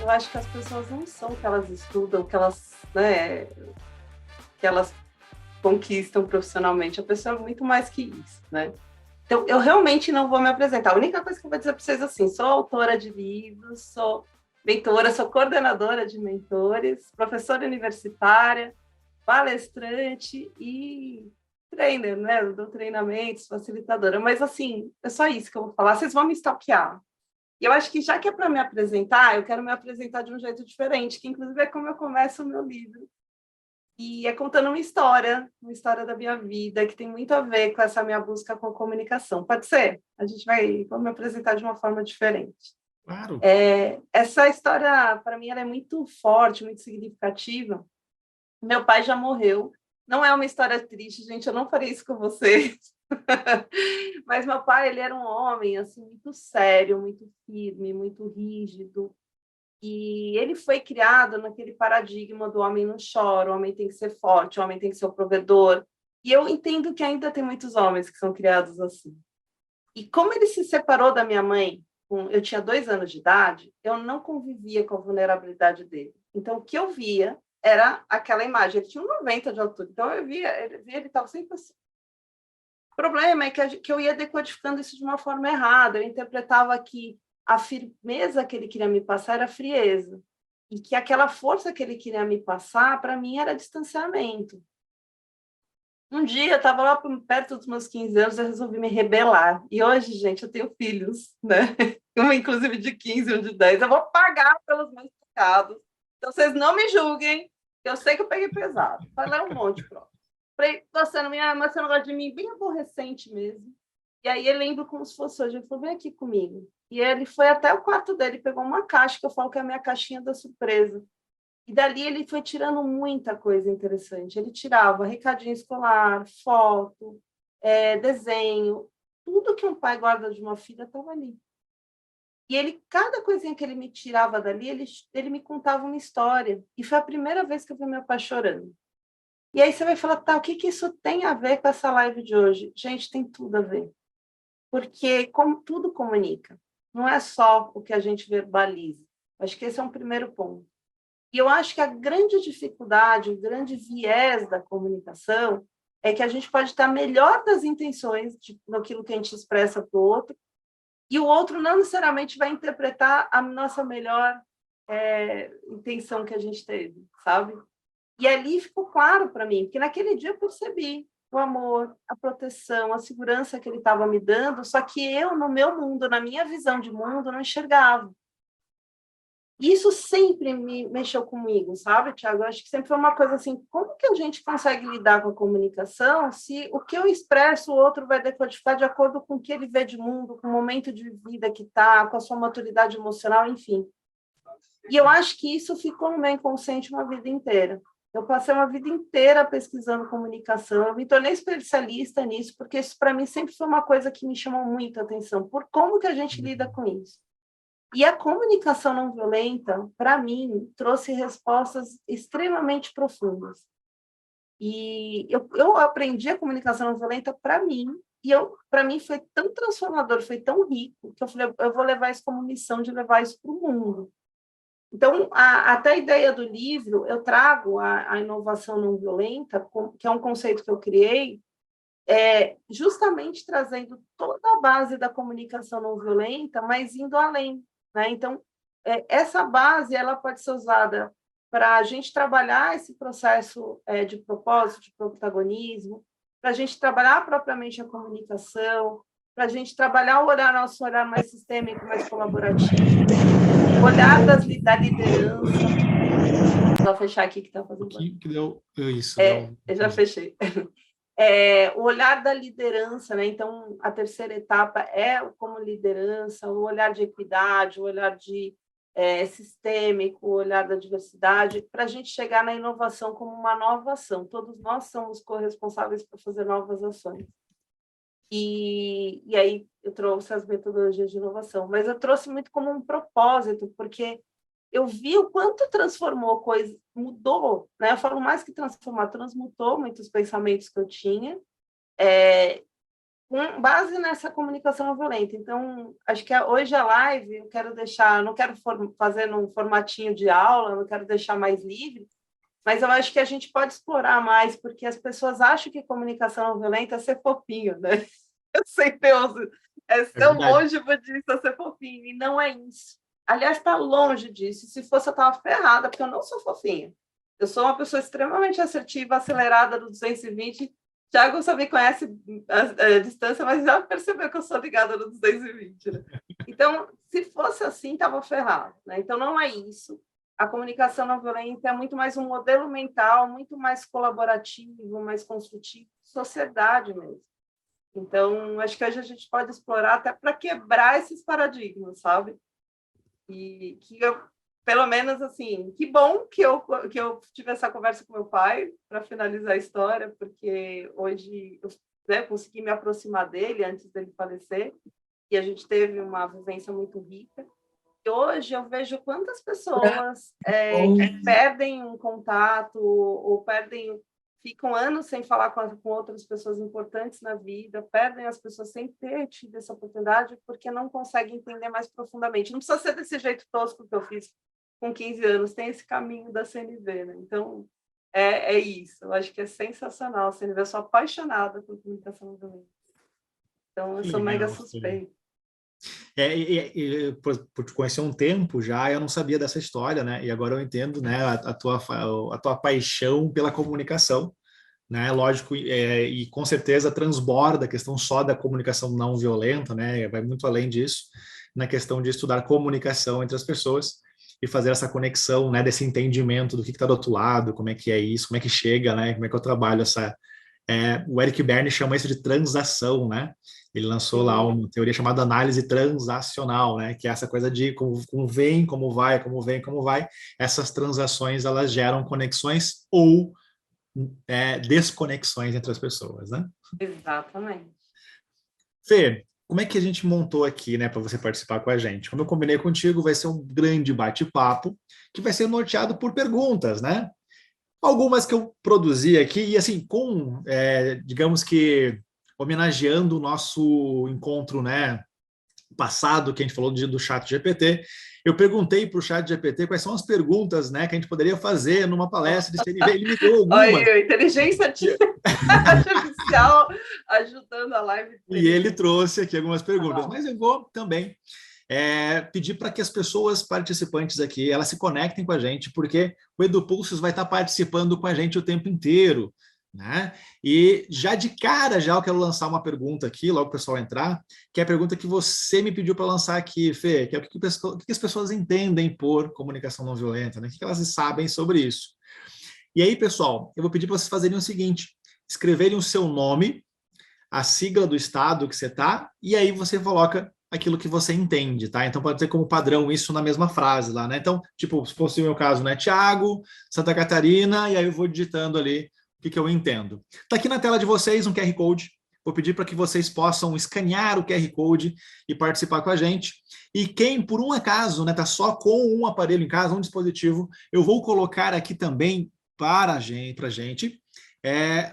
eu acho que as pessoas não são o que elas estudam, que elas, né, que elas conquistam profissionalmente. A pessoa é muito mais que isso, né? Então, eu realmente não vou me apresentar. A única coisa que eu vou dizer para vocês é assim, sou autora de livros, sou mentora, sou coordenadora de mentores, professora universitária, palestrante e trainer, né? Eu dou treinamentos, facilitadora. Mas, assim, é só isso que eu vou falar. Vocês vão me stalkear. E eu acho que, já que é para me apresentar, eu quero me apresentar de um jeito diferente, que, inclusive, é como eu começo o meu livro. E é contando uma história da minha vida, que tem muito a ver com essa minha busca com a comunicação. Pode ser? Vou me apresentar de uma forma diferente. Claro. Essa história, para mim, ela é muito forte, muito significativa. Meu pai já morreu. Não é uma história triste, gente, eu não farei isso com vocês. Mas meu pai, ele era um homem assim muito sério, muito firme, muito rígido. E ele foi criado naquele paradigma do homem não chora, o homem tem que ser forte, o homem tem que ser o provedor. E eu entendo que ainda tem muitos homens que são criados assim. E como ele se separou da minha mãe, eu tinha 2 anos de idade, eu não convivia com a vulnerabilidade dele. Então, o que eu via era aquela imagem. Ele tinha 1,90 de altura, então eu via, ele estava sempre assim. O problema é que eu ia decodificando isso de uma forma errada. Eu interpretava que a firmeza que ele queria me passar era frieza. E que aquela força que ele queria me passar, para mim, era distanciamento. Um dia, eu estava lá perto dos meus 15 anos, eu resolvi me rebelar. E hoje, gente, eu tenho filhos, né? Um, inclusive, de 15 e um de 10. Eu vou pagar pelos meus pecados. Então, vocês não me julguem. Eu sei que eu peguei pesado. Falei um monte, pronto. Falei, você não me ama, você não gosta de mim, bem aborrecente mesmo. E aí, eu lembro como se fosse hoje. Ele falou, vem aqui comigo. E ele foi até o quarto dele, pegou uma caixa, que eu falo que é a minha caixinha da surpresa. E dali ele foi tirando muita coisa interessante. Ele tirava recadinho escolar, foto, desenho, tudo que um pai guarda de uma filha estava ali. E ele, cada coisinha que ele me tirava dali, ele me contava uma história. E foi a primeira vez que eu vi meu pai chorando. E aí você vai falar, tá, o que isso tem a ver com essa live de hoje? Gente, tem tudo a ver. Porque como tudo comunica. Não é só o que a gente verbaliza. Acho que esse é um primeiro ponto. E eu acho que a grande dificuldade, o grande viés da comunicação é que a gente pode estar melhor das intenções naquilo que a gente expressa para o outro, e o outro não necessariamente vai interpretar a nossa melhor intenção que a gente teve, sabe? E ali ficou claro para mim, porque naquele dia eu percebi o amor, a proteção, a segurança que ele estava me dando, só que eu, no meu mundo, na minha visão de mundo, não enxergava. Isso sempre me mexeu comigo, sabe, Thiago? Eu acho que sempre foi uma coisa assim, como que a gente consegue lidar com a comunicação se o que eu expresso o outro vai decodificar de acordo com o que ele vê de mundo, com o momento de vida que está, com a sua maturidade emocional, enfim. E eu acho que isso ficou no meu inconsciente uma vida inteira. Eu passei uma vida inteira pesquisando comunicação, eu me tornei especialista nisso, porque isso para mim sempre foi uma coisa que me chamou muita atenção, por como que a gente lida com isso. E a comunicação não violenta, para mim, trouxe respostas extremamente profundas. E eu aprendi a comunicação não violenta para mim, e para mim foi tão transformador, foi tão rico, que eu falei, eu vou levar isso como missão de levar isso para o mundo. Então, até a ideia do livro, eu trago a inovação não violenta, que é um conceito que eu criei, justamente trazendo toda a base da comunicação não violenta, mas indo além, né? Então, essa base ela pode ser usada para a gente trabalhar esse processo de propósito, de protagonismo, para a gente trabalhar propriamente a comunicação, para a gente trabalhar nosso olhar mais sistêmico, mais colaborativo, o olhar da liderança. Vou fechar aqui que está fazendo barulho. Que deu isso, deu. Eu já fechei. O olhar da liderança, né? Então, a terceira etapa é como liderança, o olhar de equidade, o olhar de sistêmico, o olhar da diversidade, para a gente chegar na inovação como uma nova ação. Todos nós somos corresponsáveis por fazer novas ações. E aí eu trouxe as metodologias de inovação, mas eu trouxe muito como um propósito, porque eu vi o quanto transformou coisa, mudou, né? Eu falo mais que transformar, transmutou muitos pensamentos que eu tinha, com base nessa comunicação não violenta. Então, acho que hoje a live eu quero deixar, não quero fazer num formatinho de aula, não quero deixar mais livre, mas eu acho que a gente pode explorar mais, porque as pessoas acham que comunicação não violenta é ser fofinho, né? Eu sempre ouço, é ser um monge budista, ser fofinho, e não é isso. Aliás, está longe disso. Se fosse, eu estava ferrada, porque eu não sou fofinha. Eu sou uma pessoa extremamente assertiva, acelerada do 220. Thiago só me conhece a distância, mas já percebeu que eu sou ligada no 220. Né? Então, se fosse assim, estava ferrado. Né? Então, não é isso. A comunicação não violenta é muito mais um modelo mental, muito mais colaborativo, mais construtivo, sociedade mesmo. Então, acho que hoje a gente pode explorar até para quebrar esses paradigmas, sabe? E que eu, pelo menos, assim, que bom que eu tive essa conversa com meu pai para finalizar a história, porque hoje eu, né, consegui me aproximar dele antes dele falecer, e a gente teve uma vivência muito rica. E hoje eu vejo quantas pessoas que perdem um contato ou ficam anos sem falar com outras pessoas importantes na vida, perdem as pessoas sem ter tido essa oportunidade porque não conseguem entender mais profundamente. Não precisa ser desse jeito tosco que eu fiz com 15 anos, tem esse caminho da CNV, né? Então, é isso. Eu acho que é sensacional a CNV. Eu sou apaixonada por comunicação não violenta. Então, eu sou mega suspeita. Por te conhecer um tempo já, eu não sabia dessa história, né? E agora eu entendo, né, a tua paixão pela comunicação, né? Lógico, e com certeza transborda a questão só da comunicação não violenta, né? Vai muito além disso, na questão de estudar comunicação entre as pessoas e fazer essa conexão, né, desse entendimento do que está do outro lado, como é que é isso, como é que chega, né? Como é que eu trabalho essa... o Eric Berne chama isso de transação, né? Ele lançou lá uma teoria chamada análise transacional, né? Que é essa coisa de como vem, como vai, como vem, como vai. Essas transações, elas geram conexões ou desconexões entre as pessoas, né? Exatamente. Fê, como é que a gente montou aqui, né, para você participar com a gente? Como eu combinei contigo, vai ser um grande bate-papo que vai ser norteado por perguntas, né? Algumas que eu produzi aqui, e assim, digamos que, homenageando o nosso encontro, né, passado, que a gente falou do chat GPT, eu perguntei para o chat GPT quais são as perguntas, né, que a gente poderia fazer numa palestra de CNV, ele me deu algumas. Olha, inteligência artificial ajudando a live. E ele trouxe aqui algumas perguntas, mas eu vou também pedir para que as pessoas participantes aqui, elas se conectem com a gente, porque o EduPulsos vai estar participando com a gente o tempo inteiro, né? E já de cara, já eu quero lançar uma pergunta aqui, logo o pessoal entrar, que é a pergunta que você me pediu para lançar aqui, Fê, que é o que as pessoas entendem por comunicação não violenta, né? O que elas sabem sobre isso. E aí, pessoal, eu vou pedir para vocês fazerem o seguinte, escreverem o seu nome, a sigla do estado que você está, e aí você coloca aquilo que você entende, tá? Então pode ter como padrão isso na mesma frase lá, né? Então, tipo, se fosse o meu caso, né? Tiago, Santa Catarina, e aí eu vou digitando ali o que eu entendo. Tá aqui na tela de vocês um QR Code. Vou pedir para que vocês possam escanear o QR Code e participar com a gente. E quem, por um acaso, né, tá só com um aparelho em casa, um dispositivo, eu vou colocar aqui também para a gente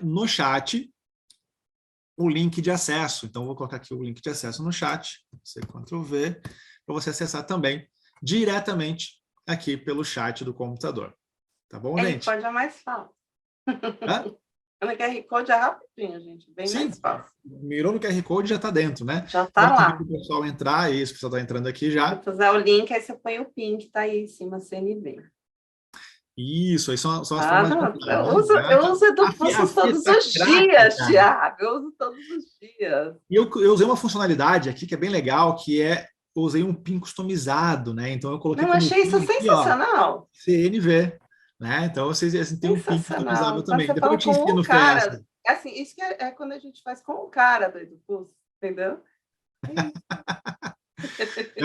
no chat, o link de acesso. Então, vou colocar aqui o link de acesso no chat, você Ctrl+V, para você acessar também diretamente aqui pelo chat do computador. Tá bom, gente? QR Code é mais fácil. No QR Code é rapidinho, gente, bem mais fácil. Mirou no QR Code, já está dentro, né? Já está lá. Para o pessoal entrar, isso, o pessoal está entrando aqui já. Se fizer o link, aí você põe o PIN que está aí em cima, CNV. Isso, aí são as formas de... Eu uso EduPulsos todos os dias, Thiago. Eu uso todos os dias. E eu usei uma funcionalidade aqui que é bem legal, que eu usei um PIN customizado, né? Então eu coloquei... Não, achei isso aqui, sensacional. Ó, CNV, né? Então vocês assim, tem um PIN customizável também. Depois eu te ensino, Fê, essa. Assim, isso que é quando a gente faz com o cara do EduPulso, entendeu?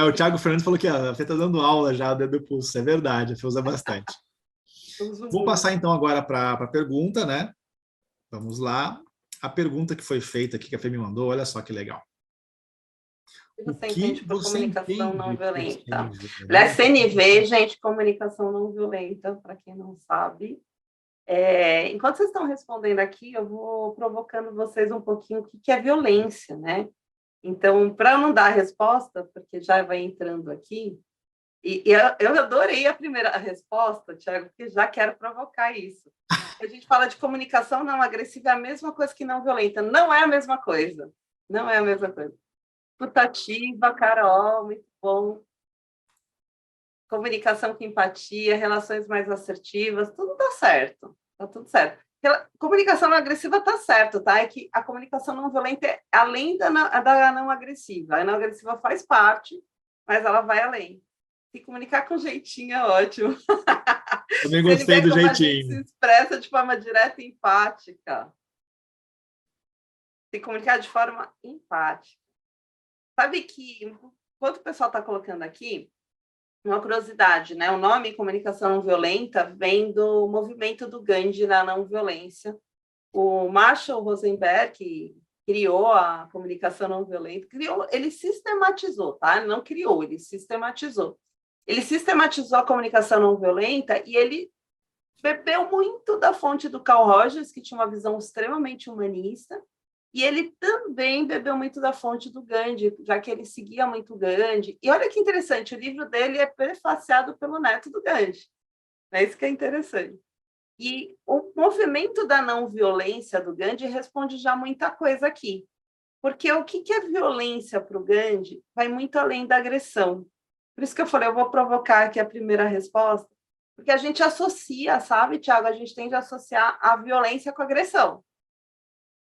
O Thiago Fernando falou que a Fê está dando aula já do EduPulso, é verdade, a Fê usa bastante. Vou passar então agora para a pergunta, né? Vamos lá. A pergunta que foi feita aqui, que a Fê me mandou, olha só que legal. Você entende por comunicação não violenta? CNV, gente, comunicação não violenta, para quem não sabe, Enquanto vocês estão respondendo aqui, eu vou provocando vocês um pouquinho o que é violência, né? Então, para não dar a resposta, porque já vai entrando aqui, e eu adorei a primeira resposta, Tiago, porque já quero provocar isso. A gente fala de comunicação não agressiva, é a mesma coisa que não violenta. Não é a mesma coisa. Não é a mesma coisa. Putativa, Carol, muito bom. Comunicação com empatia, relações mais assertivas, tudo dá certo. Tá tudo certo. Comunicação não agressiva tá certo, tá? É que a comunicação não violenta é além da não agressiva. A não agressiva faz parte, mas ela vai além. Se comunicar com jeitinho é ótimo. Também gostei do como a gente jeitinho. se expressa de forma direta e empática. Se comunicar de forma empática. Sabe que, enquanto o pessoal está colocando aqui, uma curiosidade, né? O nome comunicação não violenta vem do movimento do Gandhi na não violência. O Marshall Rosenberg, que criou a comunicação não violenta, ele sistematizou, tá? Ele não criou, ele sistematizou. Ele sistematizou a comunicação não violenta e ele bebeu muito da fonte do Carl Rogers, que tinha uma visão extremamente humanista, e ele também bebeu muito da fonte do Gandhi, já que ele seguia muito o Gandhi. E olha que interessante, o livro dele é prefaciado pelo neto do Gandhi. É isso que é interessante. E o movimento da não violência do Gandhi responde já muita coisa aqui. Porque o que é violência para o Gandhi vai muito além da agressão. Por isso que eu falei, eu vou provocar aqui a primeira resposta, porque a gente associa, sabe, Tiago? A gente tende a associar a violência com a agressão.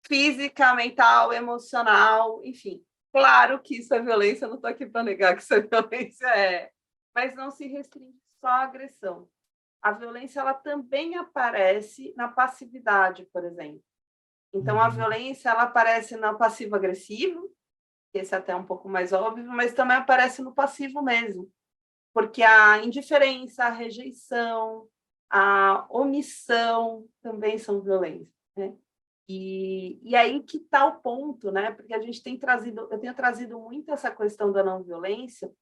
Física, mental, emocional, enfim. Claro que isso é violência, eu não estou aqui para negar que isso é violência, mas não se restringe só à agressão. A violência ela também aparece na passividade, por exemplo. Então, a violência ela aparece no passivo-agressivo, esse até é um pouco mais óbvio, mas também aparece no passivo mesmo, porque a indiferença, a rejeição, a omissão também são violências, né? E aí que está o ponto, né? Porque a gente eu tenho trazido muito essa questão da não violência,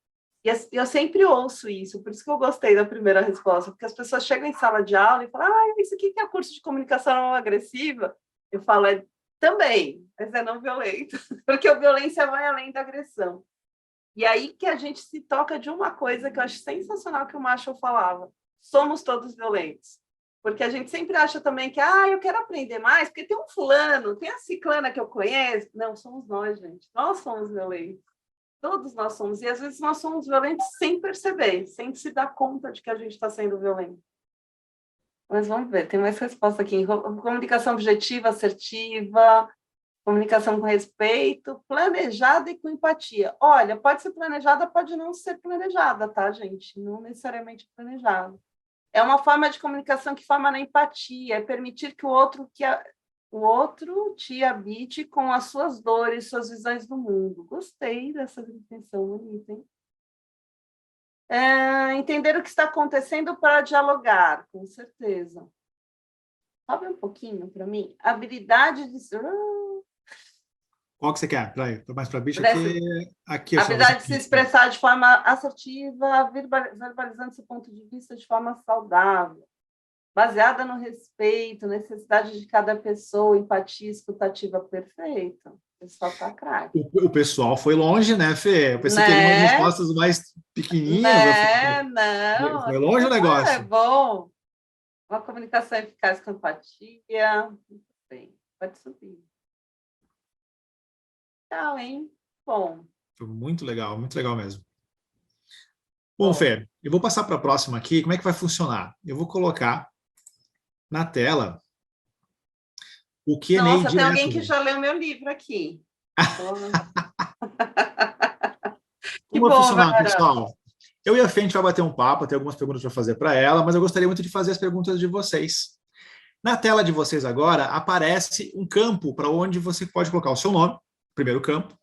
e eu sempre ouço isso, por isso que eu gostei da primeira resposta, porque as pessoas chegam em sala de aula e falam, isso aqui que é curso de comunicação não agressiva? Eu falo, também, mas é não violento, porque a violência vai além da agressão. E aí que a gente se toca de uma coisa que eu acho sensacional que o Marshall falava, somos todos violentos. Porque a gente sempre acha também que, eu quero aprender mais, porque tem um fulano, tem a ciclana que eu conheço. Não, somos nós, gente. Nós somos violentos. Todos nós somos. E às vezes nós somos violentos sem perceber, sem se dar conta de que a gente está sendo violento. Mas vamos ver, tem mais resposta aqui. Comunicação objetiva, assertiva, comunicação com respeito, planejada e com empatia. Olha, pode ser planejada, pode não ser planejada, tá, gente? Não necessariamente planejada. É uma forma de comunicação que forma na empatia, é permitir que o outro te habite com as suas dores, suas visões do mundo. Gostei dessa definição bonita, hein? Entender o que está acontecendo para dialogar, com certeza. Sobe um pouquinho para mim. Habilidade de... Qual que você quer? Mais para bicho aqui. Habilidade de se expressar de forma assertiva, verbalizando seu ponto de vista de forma saudável, baseada no respeito, necessidade de cada pessoa, empatia escutativa perfeita. O pessoal está craque. O pessoal foi longe, né, Fê? Eu pensei que eram umas respostas mais pequenininhas. Não. Foi longe o negócio. É bom. Uma comunicação eficaz com empatia. Muito bem. Pode subir. Tchau, hein? Bom. Foi muito legal mesmo. Bom, Fê, eu vou passar para a próxima aqui. Como é que vai funcionar? Eu vou colocar na tela o Q&A direto. Nossa, tem alguém que já leu meu livro aqui. Como vai funcionar, pessoal? Eu e a Fê, a gente vai bater um papo, tem algumas perguntas para fazer para ela, mas eu gostaria muito de fazer as perguntas de vocês. Na tela de vocês agora, aparece um campo para onde você pode colocar o seu nome, primeiro campo,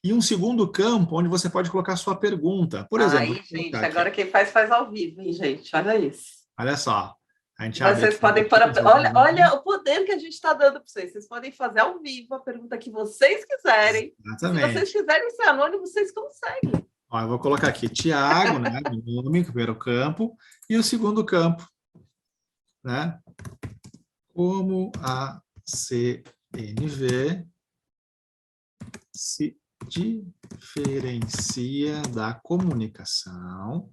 e um segundo campo onde você pode colocar a sua pergunta. Por exemplo... gente, agora quem faz ao vivo, hein, gente? Olha isso. Olha só. A gente vocês podem pôr olha o poder que a gente está dando para vocês. Vocês podem fazer ao vivo a pergunta que vocês quiserem. Exatamente. Se vocês quiserem ser anônimo, vocês conseguem. Ó, eu vou colocar aqui Tiago, né? Nome, primeiro campo, e o segundo campo, né? como a CNV se diferencia da comunicação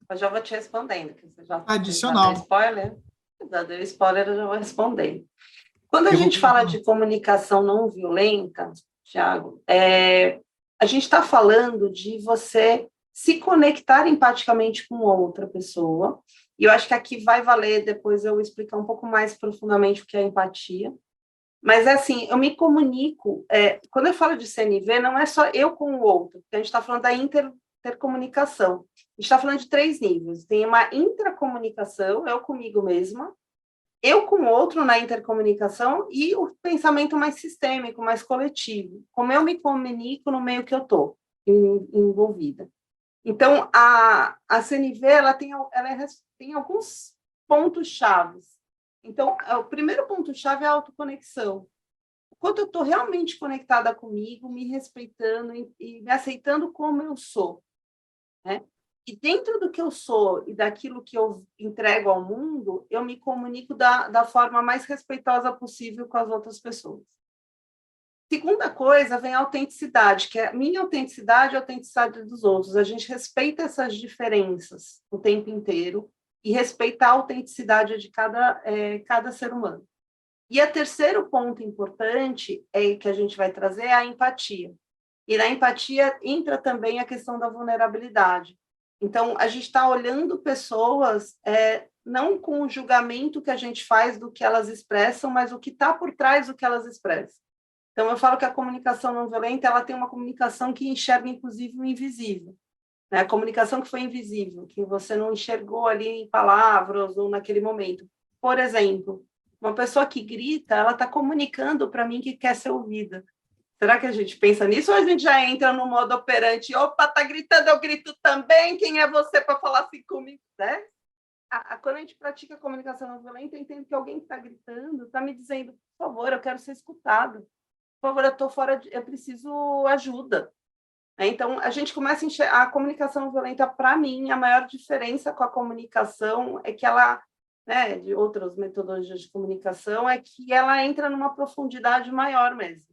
Eu já vou te respondendo, que você já adicional. deu spoiler. Já deu spoiler, eu já vou responder. Quando a Eu gente vou... fala de comunicação não violenta, Tiago, a gente está falando de você se conectar empaticamente com outra pessoa, e eu acho que aqui vai valer depois eu explicar um pouco mais profundamente o que é empatia, mas é assim, eu me comunico, quando eu falo de CNV, não é só eu com o outro, porque a gente está falando da intercomunicação, a gente está falando de 3 níveis, tem uma intracomunicação, eu comigo mesma, eu com o outro na intercomunicação e o pensamento mais sistêmico, mais coletivo, como eu me comunico no meio que eu estou envolvida. Então, a CNV tem alguns pontos chaves. Então, o primeiro ponto-chave é a autoconexão. Quando eu estou realmente conectada comigo, me respeitando e me aceitando como eu sou, né? E dentro do que eu sou e daquilo que eu entrego ao mundo, eu me comunico da forma mais respeitosa possível com as outras pessoas. Segunda coisa, vem a autenticidade, que é a minha autenticidade e a autenticidade dos outros. A gente respeita essas diferenças o tempo inteiro e respeita a autenticidade de cada ser humano. E o terceiro ponto importante que a gente vai trazer é a empatia. E na empatia entra também a questão da vulnerabilidade. Então, a gente está olhando pessoas não com o julgamento que a gente faz do que elas expressam, mas o que está por trás do que elas expressam. Então, eu falo que a comunicação não violenta, ela tem uma comunicação que enxerga, inclusive, o invisível. Né? A comunicação que foi invisível, que você não enxergou ali em palavras ou naquele momento. Por exemplo, uma pessoa que grita, ela está comunicando para mim que quer ser ouvida. Será que a gente pensa nisso ou a gente já entra no modo operante? Opa, tá gritando, eu grito também. Quem é você para falar assim comigo? Né? Quando a gente pratica a comunicação não violenta, eu entendo que alguém que está gritando está me dizendo, por favor, eu quero ser escutado. Por favor, eu estou fora, eu preciso ajuda. Então, a gente começa a enxergar a comunicação não violenta, para mim, a maior diferença com a comunicação é que ela, né, de outras metodologias de comunicação, é que ela entra numa profundidade maior mesmo.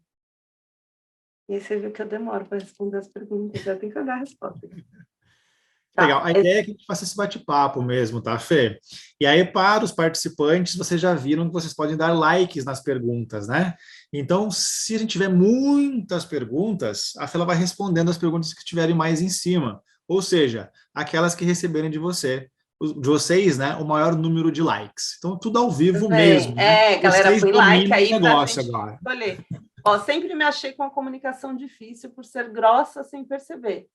E aí você viu que eu demoro para responder as perguntas, eu tenho que olhar a resposta. Legal. A ideia é que a gente faça esse bate-papo mesmo, tá, Fê? E aí, para os participantes, vocês já viram que vocês podem dar likes nas perguntas, né? Então, se a gente tiver muitas perguntas, a Fê ela vai respondendo as perguntas que estiverem mais em cima. Ou seja, aquelas que receberem de vocês, né, o maior número de likes. Então, tudo ao vivo mesmo, né? Galera, Vocês põe like dominam o aí para a negócio gente agora. escolher. Ó, sempre me achei com a comunicação difícil por ser grossa sem perceber.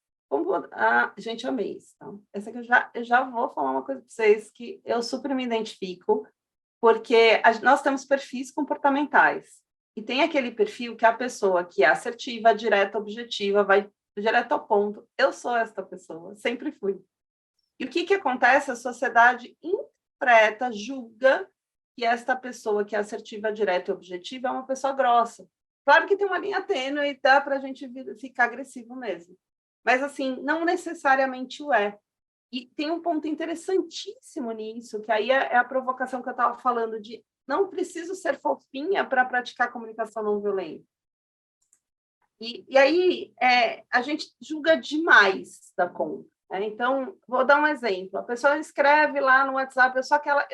Gente, amei isso. Então, essa aqui eu já vou falar uma coisa para vocês que eu super me identifico, porque nós temos perfis comportamentais. E tem aquele perfil que é a pessoa que é assertiva, direta, objetiva, vai direto ao ponto. Eu sou esta pessoa, sempre fui. E o que acontece? A sociedade interpreta, julga que esta pessoa que é assertiva, direta e objetiva é uma pessoa grossa. Claro que tem uma linha tênue e dá para a gente ficar agressivo mesmo. Mas, assim, não necessariamente o é. E tem um ponto interessantíssimo nisso, que aí é a provocação que eu estava falando de não preciso ser fofinha para praticar comunicação não violenta. E aí a gente julga demais da conta. Né? Então, vou dar um exemplo. A pessoa escreve lá no WhatsApp, eu sou aquela...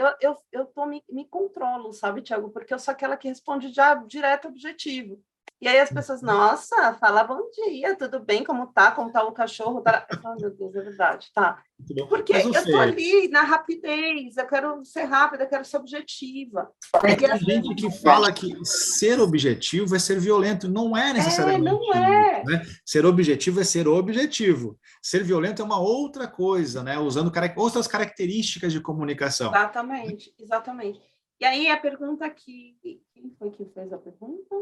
me controlo, sabe, Tiago? Porque eu sou aquela que responde já direto objetivo. E aí as pessoas, nossa, fala bom dia, tudo bem, como tá o cachorro? Tá... Eu falo, meu Deus, é verdade, tá. Porque eu estou ali na rapidez, eu quero ser rápida, eu quero ser objetiva. Tem gente que fala que ser objetivo é ser violento. Não é necessariamente não é. isso, né? Ser objetivo é ser objetivo. Ser violento é uma outra coisa, né? Usando outras características de comunicação. Exatamente, exatamente. E aí a pergunta que... Quem foi que fez a pergunta?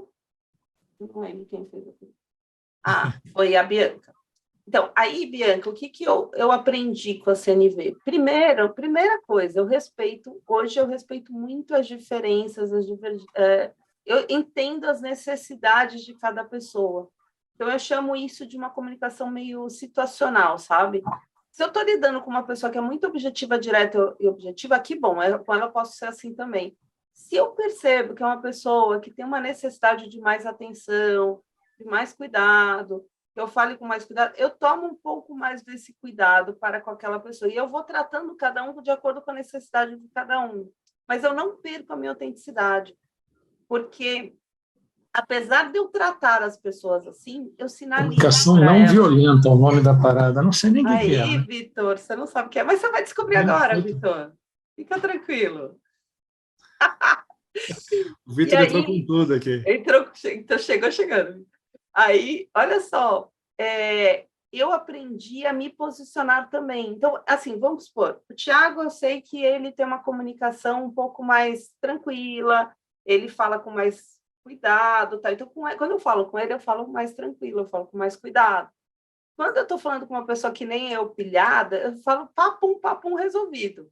Não lembro quem fez a pergunta. Foi a Bianca. Então, aí, Bianca, o que eu aprendi com a CNV? Primeira coisa, hoje eu respeito muito as diferenças, eu entendo as necessidades de cada pessoa. Então, eu chamo isso de uma comunicação meio situacional, sabe? Se eu estou lidando com uma pessoa que é muito objetiva, direta e objetiva, que bom, com ela eu posso ser assim também. Se eu percebo que é uma pessoa que tem uma necessidade de mais atenção, de mais cuidado, que eu fale com mais cuidado, eu tomo um pouco mais desse cuidado para com aquela pessoa. E eu vou tratando cada um de acordo com a necessidade de cada um. Mas eu não perco a minha autenticidade, porque, apesar de eu tratar as pessoas assim, eu sinalizo Comunicação para não elas. violenta, é o nome da parada. Não sei nem o que que é, Aí, né? Vitor, você não sabe o que é, mas você vai descobrir agora, Vitor. Fica tranquilo. O E Vitor entrou com aí, tudo aqui. então chegou chegando. Aí, olha só, eu aprendi a me posicionar também. Então, assim, vamos supor, o Tiago, eu sei que ele tem uma comunicação um pouco mais tranquila, ele fala com mais cuidado, tá? Então, quando eu falo com ele, eu falo mais tranquilo, eu falo com mais cuidado. Quando eu estou falando com uma pessoa que nem eu, pilhada, eu falo papum, resolvido,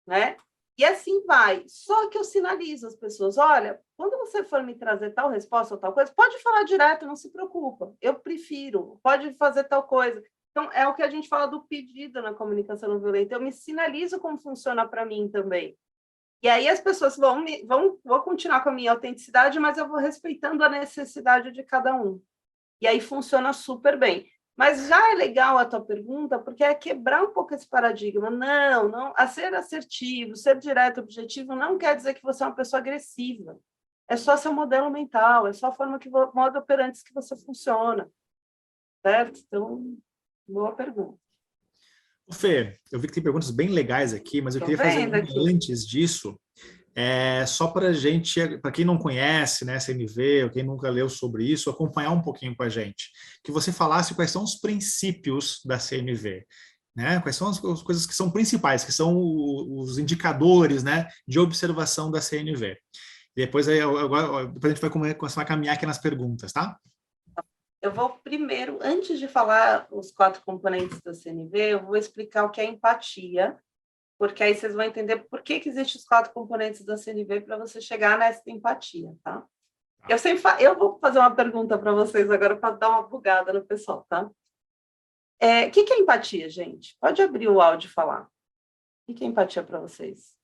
né? E assim vai. Só que eu sinalizo às pessoas, olha, quando você for me trazer tal resposta ou tal coisa, pode falar direto, não se preocupa. Eu prefiro, pode fazer tal coisa. Então, é o que a gente fala do pedido na comunicação não violenta. Eu me sinalizo como funciona para mim também. E aí as pessoas vão continuar com a minha autenticidade, mas eu vou respeitando a necessidade de cada um. E aí funciona super bem. Mas já é legal a tua pergunta, porque é quebrar um pouco esse paradigma. Não, a ser assertivo, ser direto, objetivo, não quer dizer que você é uma pessoa agressiva. É só seu modelo mental, é só a forma modo operante que você funciona. Certo? Então, boa pergunta. Fê, eu vi que tem perguntas bem legais aqui, mas eu Estou queria fazer vendo uma aqui. antes disso. Só para gente, para quem não conhece, né, CNV, ou quem nunca leu sobre isso, acompanhar um pouquinho com a gente, que você falasse quais são os princípios da CNV, né? Quais são as coisas que são principais, que são os indicadores, né, de observação da CNV. Depois, depois a gente vai começar a caminhar aqui nas perguntas, tá? Eu vou primeiro, antes de falar os 4 componentes da CNV, eu vou explicar o que é empatia, porque aí vocês vão entender por que existem os 4 componentes da CNV para você chegar nessa empatia, tá? Eu vou fazer uma pergunta para vocês agora para dar uma bugada no pessoal, tá? O que é empatia, gente? Pode abrir o áudio e falar. O que é empatia para vocês?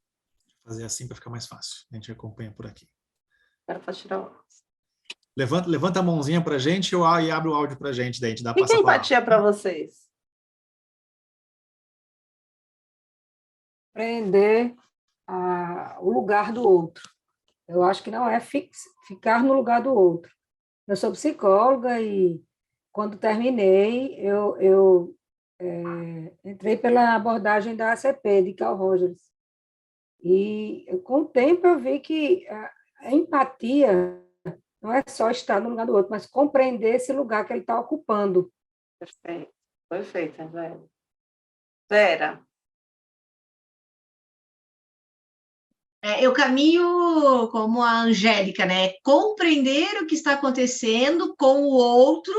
Vou fazer assim para ficar mais fácil. A gente acompanha por aqui. Quero para tirar o áudio. Levanta a mãozinha para a gente e abre o áudio para a gente, daí a gente dá O que é passa a palavra. empatia para vocês? Compreender o lugar do outro. Eu acho que não é ficar no lugar do outro. Eu sou psicóloga e, quando terminei, eu entrei pela abordagem da ACP, de Carl Rogers. E, com o tempo, eu vi que a empatia não é só estar no lugar do outro, mas compreender esse lugar que ele está ocupando. Perfeito. Perfeito, Vera. Vera. Eu caminho como a Angélica, né? Compreender o que está acontecendo com o outro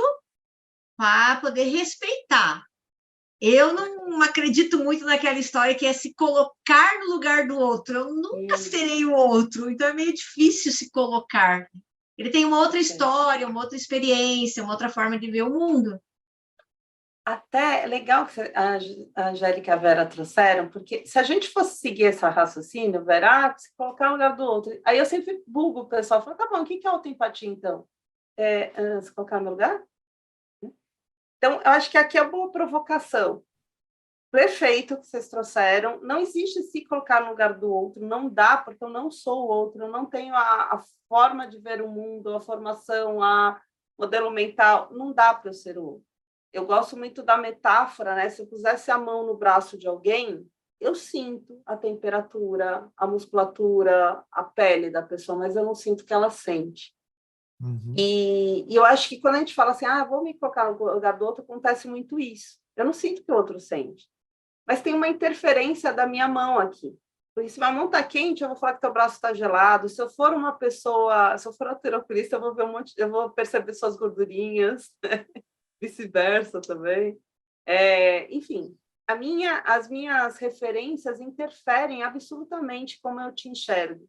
para poder respeitar. Eu não acredito muito naquela história que é se colocar no lugar do outro. Eu nunca serei o outro, então é meio difícil se colocar. Ele tem uma outra história, uma outra experiência, uma outra forma de ver o mundo. Até é legal que a Angélica e a Vera trouxeram, porque se a gente fosse seguir esse raciocínio, Vera, se colocar no lugar do outro, aí eu sempre bugo o pessoal, falo, tá bom, o que é autoempatia, então? Se colocar no lugar? Então, eu acho que aqui é uma boa provocação. Perfeito que vocês trouxeram. Não existe se colocar no lugar do outro, não dá, porque eu não sou o outro, eu não tenho a forma de ver o mundo, a formação, a modelo mental, não dá para eu ser o outro. Eu gosto muito da metáfora, né? Se eu pusesse a mão no braço de alguém, eu sinto a temperatura, a musculatura, a pele da pessoa, mas eu não sinto o que ela sente. Uhum. E eu acho que quando a gente fala assim, vou me colocar no lugar do outro, acontece muito isso. Eu não sinto o que o outro sente. Mas tem uma interferência da minha mão aqui. Porque se minha mão está quente, eu vou falar que teu braço está gelado. Se eu for uma pessoa, se eu for alteroculista, eu vou perceber suas gordurinhas, vice-versa também. Enfim, as minhas referências interferem absolutamente como eu te enxergo.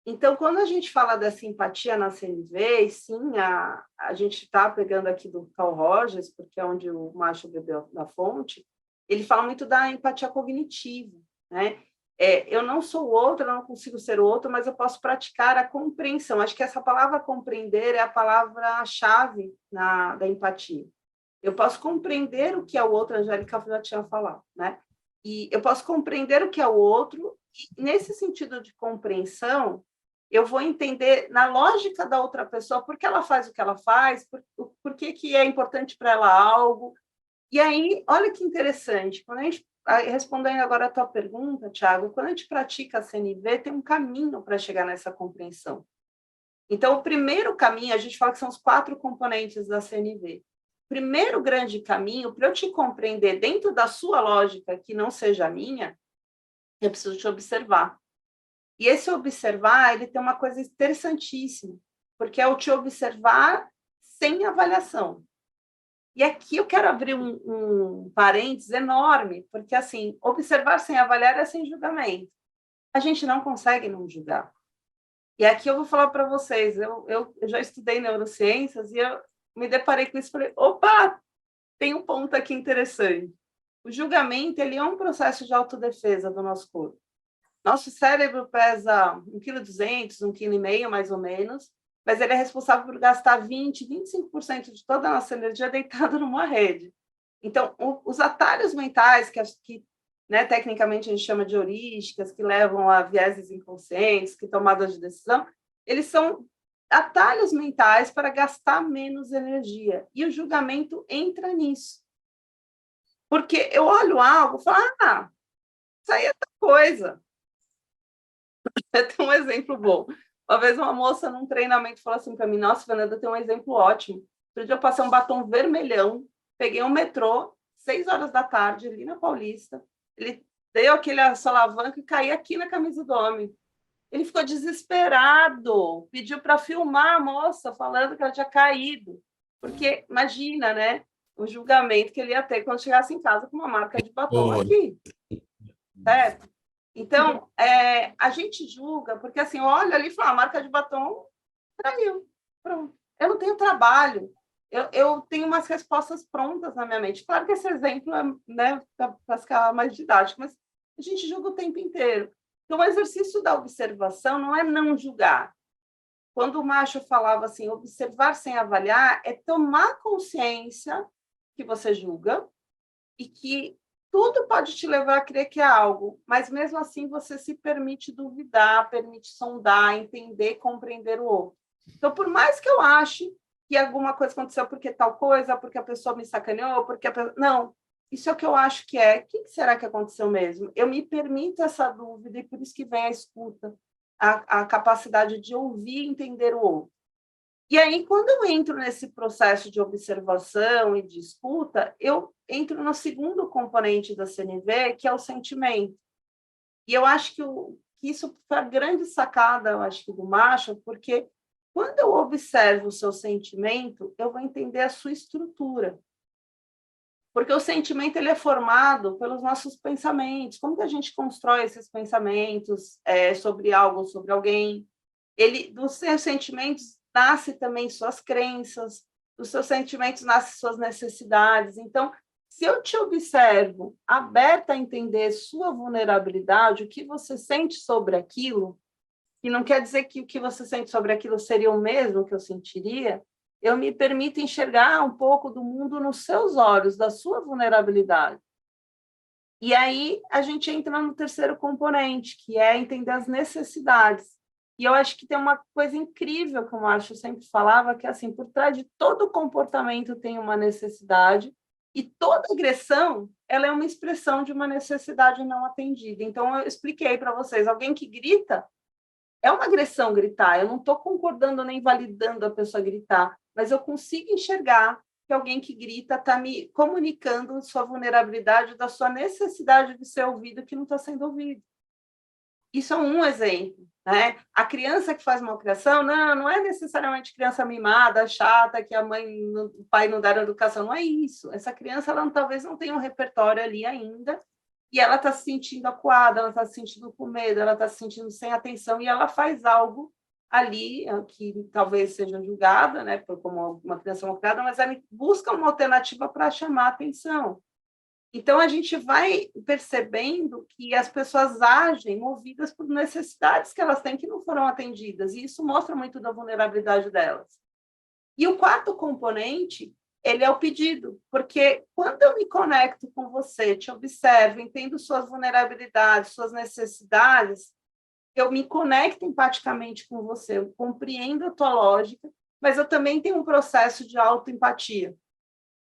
Então, quando a gente fala dessa empatia na CNV, sim, a gente está pegando aqui do Carl Rogers, porque é onde o macho bebeu da fonte, ele fala muito da empatia cognitiva, né? Eu não sou o outro, eu não consigo ser o outro, mas eu posso praticar a compreensão. Acho que essa palavra compreender é a palavra-chave da empatia. Eu posso compreender o que é o outro, a Angélica já tinha falado, né? E eu posso compreender o que é o outro, e nesse sentido de compreensão, eu vou entender na lógica da outra pessoa por que ela faz o que ela faz, por que é importante para ela algo. E aí, olha que interessante, quando a gente, respondendo agora a tua pergunta, Thiago, quando a gente pratica a CNV, tem um caminho para chegar nessa compreensão. Então, o primeiro caminho, a gente fala que são os 4 componentes da CNV. O primeiro grande caminho, para eu te compreender dentro da sua lógica, que não seja a minha, eu preciso te observar. E esse observar, ele tem uma coisa interessantíssima, porque é o te observar sem avaliação. E aqui eu quero abrir um parênteses enorme, porque, assim, observar sem avaliar é sem julgamento. A gente não consegue não julgar. E aqui eu vou falar para vocês, eu já estudei neurociências e eu me deparei com isso e falei, opa, tem um ponto aqui interessante. O julgamento, ele é um processo de autodefesa do nosso corpo. Nosso cérebro pesa 1,2 kg, 1,5 kg, mais ou menos, mas ele é responsável por gastar 20%, 25% de toda a nossa energia deitado numa rede. Então, os atalhos mentais, que né, tecnicamente a gente chama de heurísticas, que levam a vieses inconscientes, que tomadas de decisão, eles são atalhos mentais para gastar menos energia. E o julgamento entra nisso. Porque eu olho algo e falo, isso aí é outra coisa. Tem um exemplo bom. Uma vez uma moça num treinamento falou assim para mim, nossa, Fernanda, tem um exemplo ótimo. Outro dia eu passei um batom vermelhão, peguei um metrô, 6 horas da tarde, ali na Paulista, ele deu aquele solavanco e caí aqui na camisa do homem. Ele ficou desesperado, pediu para filmar a moça, falando que ela tinha caído. Porque, imagina, né? O julgamento que ele ia ter quando chegasse em casa com uma marca de batom aqui. Certo? Então, a gente julga, porque assim, olha ali e fala, a marca de batom traiu. Pronto. Eu não tenho trabalho. Eu tenho umas respostas prontas na minha mente. Claro que esse exemplo é, né, para ficar mais didático, mas a gente julga o tempo inteiro. Então, o exercício da observação não é não julgar. Quando o Macho falava assim, observar sem avaliar, é tomar consciência que você julga e que tudo pode te levar a crer que é algo, mas mesmo assim você se permite duvidar, permite sondar, entender, compreender o outro. Então, por mais que eu ache que alguma coisa aconteceu porque tal coisa, porque a pessoa me sacaneou, porque não, isso é o que eu acho que é. O que será que aconteceu mesmo? Eu me permito essa dúvida e por isso que vem a escuta, a capacidade de ouvir e entender o outro. E aí, quando eu entro nesse processo de observação e de escuta, eu entro no segundo componente da CNV, que é o sentimento. E eu acho que isso foi a grande sacada, eu acho, do Macho, porque quando eu observo o seu sentimento, eu vou entender a sua estrutura. Porque o sentimento ele é formado pelos nossos pensamentos. Como que a gente constrói esses pensamentos sobre algo, sobre alguém? Dos seus sentimentos nasce também suas crenças, dos seus sentimentos nascem suas necessidades. Então, se eu te observo aberta a entender sua vulnerabilidade, o que você sente sobre aquilo, e não quer dizer que o que você sente sobre aquilo seria o mesmo que eu sentiria, eu me permito enxergar um pouco do mundo nos seus olhos, da sua vulnerabilidade. E aí a gente entra no terceiro componente, que é entender as necessidades. E eu acho que tem uma coisa incrível que o Márcio sempre falava, que assim, por trás de todo comportamento tem uma necessidade, e toda agressão ela é uma expressão de uma necessidade não atendida. Então, eu expliquei para vocês, alguém que grita, é uma agressão gritar, eu não estou concordando nem validando a pessoa gritar, mas eu consigo enxergar que alguém que grita está me comunicando sua vulnerabilidade, da sua necessidade de ser ouvido que não está sendo ouvido. Isso é um exemplo, né? A criança que faz malcriação, não é necessariamente criança mimada, chata, que a mãe, o pai não deram educação, não é isso. Essa criança, ela talvez não tenha um repertório ali ainda, e ela está se sentindo acuada, ela está se sentindo com medo, ela está se sentindo sem atenção, e ela faz algo ali que talvez seja julgada, né, como uma criança malcriada, mas ela busca uma alternativa para chamar a atenção. Então, a gente vai percebendo que as pessoas agem movidas por necessidades que elas têm que não foram atendidas, e isso mostra muito da vulnerabilidade delas. E o quarto componente, ele é o pedido, porque quando eu me conecto com você, te observo, entendo suas vulnerabilidades, suas necessidades, eu me conecto empaticamente com você, eu compreendo a tua lógica, mas eu também tenho um processo de autoempatia.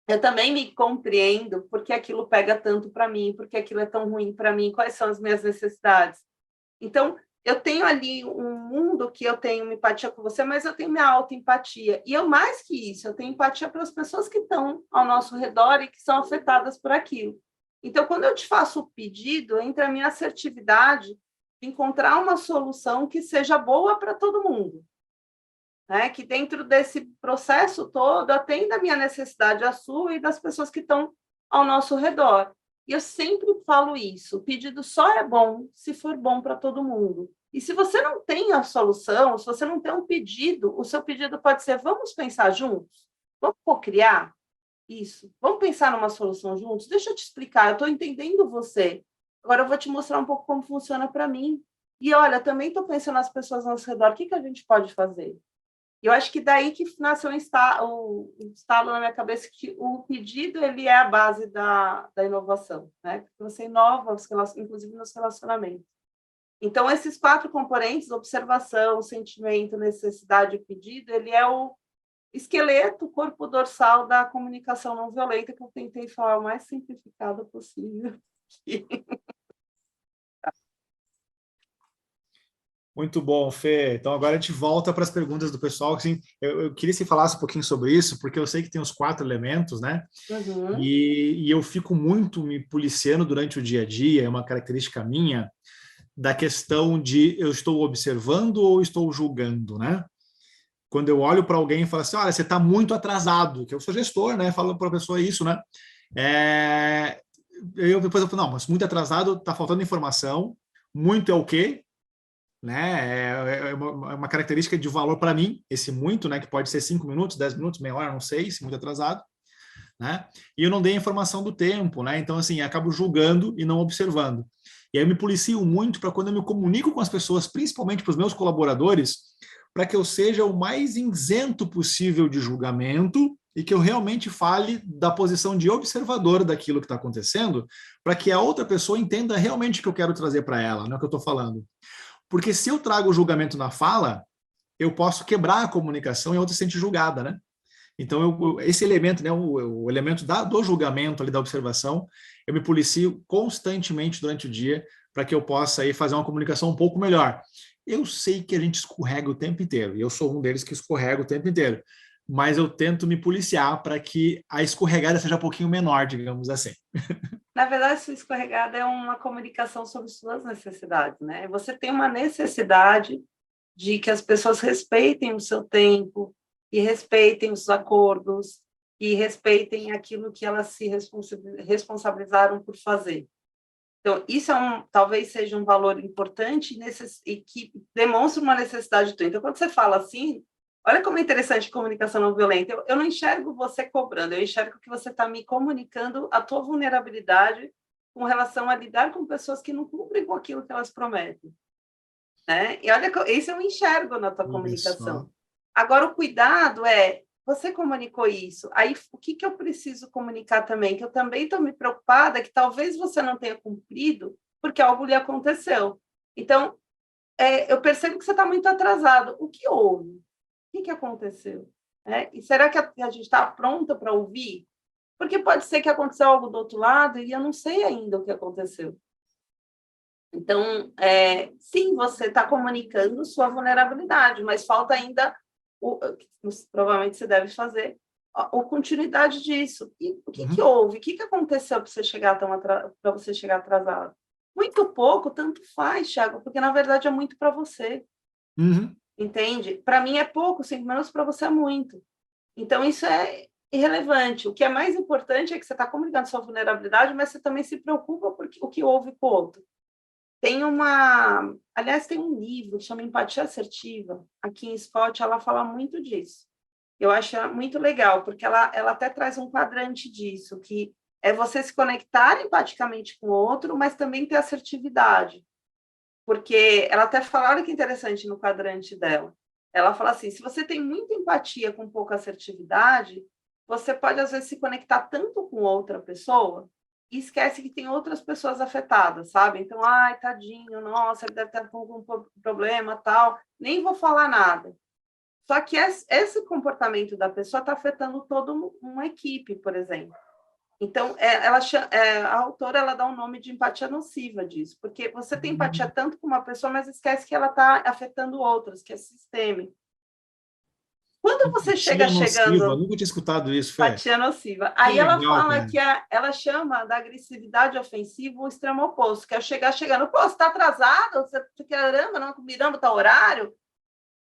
Eu também me compreendo porque aquilo pega tanto para mim, porque aquilo é tão ruim para mim, quais são as minhas necessidades. Então, eu tenho ali um mundo que eu tenho uma empatia com você, mas eu tenho minha autoempatia. E eu, mais que isso, eu tenho empatia pelas pessoas que estão ao nosso redor e que são afetadas por aquilo. Então, quando eu te faço o pedido, entra a minha assertividade de encontrar uma solução que seja boa para todo mundo. Né? Que dentro desse processo todo atenda a minha necessidade, a sua e das pessoas que estão ao nosso redor. E eu sempre falo isso, o pedido só é bom se for bom para todo mundo. E se você não tem a solução, se você não tem um pedido, o seu pedido pode ser, vamos pensar juntos? Vamos cocriar isso? Vamos pensar numa solução juntos? Deixa eu te explicar, eu estou entendendo você. Agora eu vou te mostrar um pouco como funciona para mim. E olha, também estou pensando nas pessoas ao nosso redor, o que a gente pode fazer? Eu acho que daí que nasceu o estalo na minha cabeça que o pedido ele é a base da inovação, né? Porque você inova, inclusive nos relacionamentos. Então, esses 4 componentes, observação, sentimento, necessidade e pedido, ele é o esqueleto, o corpo dorsal da comunicação não violenta, que eu tentei falar o mais simplificado possível. Muito bom, Fê. Então, agora a gente volta para as perguntas do pessoal. Assim, eu queria que você falasse um pouquinho sobre isso, porque eu sei que tem os 4 elementos, né? Uhum. E eu fico muito me policiando durante o dia a dia, é uma característica minha, da questão de eu estou observando ou estou julgando, né? Quando eu olho para alguém e falo assim, olha, você está muito atrasado, que eu sou gestor, né? Falo para a pessoa isso, né? Depois eu falo, não, mas muito atrasado, está faltando informação, muito é o quê? Né? É uma característica de valor para mim, esse muito, né? Que pode ser 5 minutos, 10 minutos, meia hora, não sei, se muito atrasado, né? E eu não dei a informação do tempo, né? Então, assim, acabo julgando e não observando. E aí eu me policio muito para quando eu me comunico com as pessoas, principalmente para os meus colaboradores, para que eu seja o mais isento possível de julgamento e que eu realmente fale da posição de observador daquilo que está acontecendo, para que a outra pessoa entenda realmente o que eu quero trazer para ela, né? O que eu estou falando. Porque se eu trago o julgamento na fala, eu posso quebrar a comunicação e a outra se sente julgada, né? Então, esse elemento, né, o elemento do julgamento, ali, da observação, eu me policio constantemente durante o dia para que eu possa aí fazer uma comunicação um pouco melhor. Eu sei que a gente escorrega o tempo inteiro, e eu sou um deles que escorrega o tempo inteiro, mas eu tento me policiar para que a escorregada seja um pouquinho menor, digamos assim. Na verdade, sua escorregada é uma comunicação sobre suas necessidades, né? Você tem uma necessidade de que as pessoas respeitem o seu tempo, e respeitem os acordos, e respeitem aquilo que elas se responsabilizaram por fazer. Então, isso talvez seja um valor importante e que demonstra uma necessidade tua. Então, quando você fala assim, olha como é interessante a comunicação não violenta. Eu não enxergo você cobrando, eu enxergo que você está me comunicando a tua vulnerabilidade com relação a lidar com pessoas que não cumprem com aquilo que elas prometem. Né? E olha, isso eu enxergo na tua comunicação. Agora, o cuidado é, você comunicou isso, aí o que eu preciso comunicar também? Que eu também estou me preocupada que talvez você não tenha cumprido porque algo lhe aconteceu. Então, eu percebo que você está muito atrasado. O que houve? O que aconteceu? E será que a gente está pronta para ouvir? Porque pode ser que aconteceu algo do outro lado e eu não sei ainda o que aconteceu. Então, sim, você está comunicando sua vulnerabilidade, mas falta ainda, provavelmente você deve fazer, a continuidade disso. E o que houve? O que aconteceu para você chegar atrasado? Muito pouco, tanto faz, Thiago, porque na verdade é muito para você. Entende? Para mim é pouco, 5 minutos, para você é muito. Então, isso é irrelevante. O que é mais importante é que você está comunicando sua vulnerabilidade, mas você também se preocupa por o que houve com o outro. Aliás, tem um livro que chama Empatia Assertiva, aqui em Scott, ela fala muito disso. Eu acho muito legal, porque ela até traz um quadrante disso, que é você se conectar empaticamente com o outro, mas também ter assertividade. Porque ela até fala, olha que interessante no quadrante dela. Ela fala assim, se você tem muita empatia com pouca assertividade, você pode, às vezes, se conectar tanto com outra pessoa e esquece que tem outras pessoas afetadas, sabe? Então, ai, tadinho, nossa, ele deve estar com algum problema, tal. Nem vou falar nada. Só que esse comportamento da pessoa está afetando toda uma equipe, por exemplo. Então, a autora ela dá um nome de empatia nociva disso, porque você tem empatia tanto com uma pessoa, mas esquece que ela está afetando outras, que é sistêmico. Quando você chegando... Eu nunca tinha escutado isso, Fê. Empatia nociva. Aí ela fala que ela chama da agressividade ofensiva o extremo oposto, que é chegar chegando, pô, você está atrasado, você caramba, não mirando tal horário.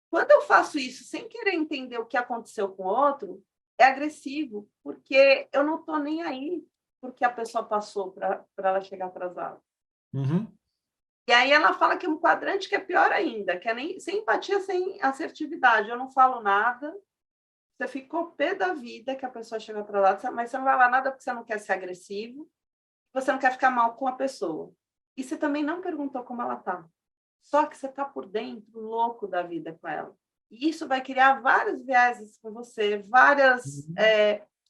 Quando eu faço isso sem querer entender o que aconteceu com o outro, é agressivo, porque eu não estou nem aí porque a pessoa passou para ela chegar atrasada. Uhum. E aí ela fala que é um quadrante que é pior ainda, que é nem, sem empatia, sem assertividade. Eu não falo nada, você ficou pé da vida que a pessoa chegou atrasada, mas você não vai falar nada porque você não quer ser agressivo, você não quer ficar mal com a pessoa. E você também não perguntou como ela está. Só que você está por dentro, louco da vida com ela. E isso vai criar vários vieses com você, várias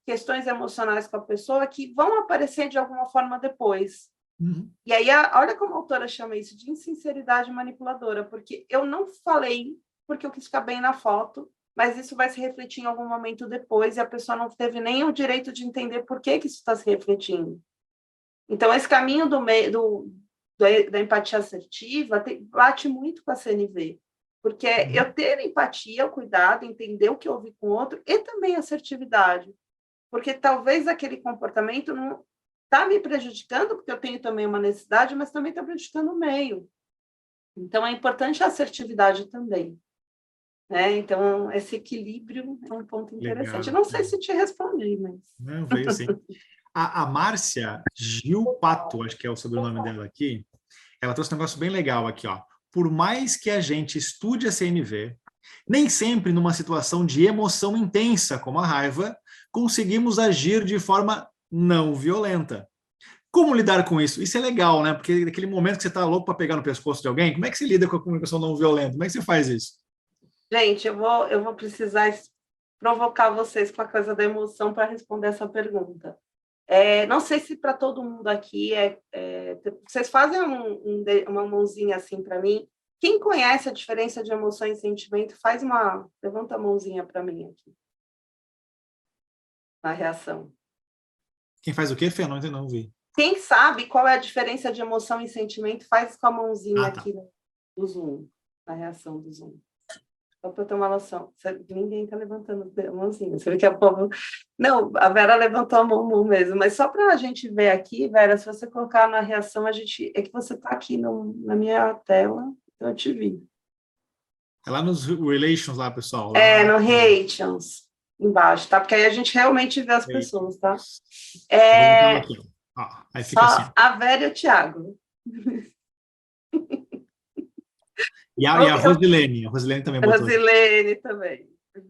questões emocionais com a pessoa que vão aparecer de alguma forma depois. Uhum. E aí, olha como a autora chama isso de insinceridade manipuladora, porque eu não falei porque eu quis ficar bem na foto, mas isso vai se refletir em algum momento depois e a pessoa não teve nem o direito de entender por que isso está se refletindo. Então, esse caminho da empatia assertiva bate muito com a CNV, porque eu ter empatia, o cuidado, entender o que eu ouvi com o outro e também assertividade, porque talvez aquele comportamento não está me prejudicando, porque eu tenho também uma necessidade, mas também está prejudicando o meio. Então, é importante a assertividade também. Então, esse equilíbrio é um ponto interessante. Legal. Não sei se te respondi, mas... Não, veio sim. A Márcia Gil Pato, acho que é o sobrenome dela aqui, ela trouxe um negócio bem legal aqui, ó. Por mais que a gente estude a CNV, nem sempre numa situação de emoção intensa, como a raiva, conseguimos agir de forma não violenta. Como lidar com isso? Isso é legal, né? Porque naquele momento que você está louco para pegar no pescoço de alguém, como é que você lida com a comunicação não violenta? Como é que você faz isso? Gente, eu vou precisar provocar vocês com a coisa da emoção para responder essa pergunta. Não sei se para todo mundo aqui vocês fazem uma mãozinha assim para mim. Quem conhece a diferença de emoção e sentimento, levanta a mãozinha para mim aqui. Na reação. Quem faz o quê, Fê? Não vi. Quem sabe qual é a diferença de emoção e sentimento, faz com a mãozinha aqui do Zoom, na reação do Zoom. Só para eu ter uma noção. Ninguém está levantando a mãozinha. Você vê que a povo... Não, a Vera levantou a mão mesmo, mas só para a gente ver aqui, Vera, se você colocar na reação, é que você está aqui na minha tela, então eu te vi. É lá nos Relations, lá, pessoal. No Relations, embaixo, tá? Porque aí a gente realmente vê as pessoas, tá? Aí fica assim. A Vera e o Thiago. E a Rosilene. A Rosilene também botou. Rosilene também.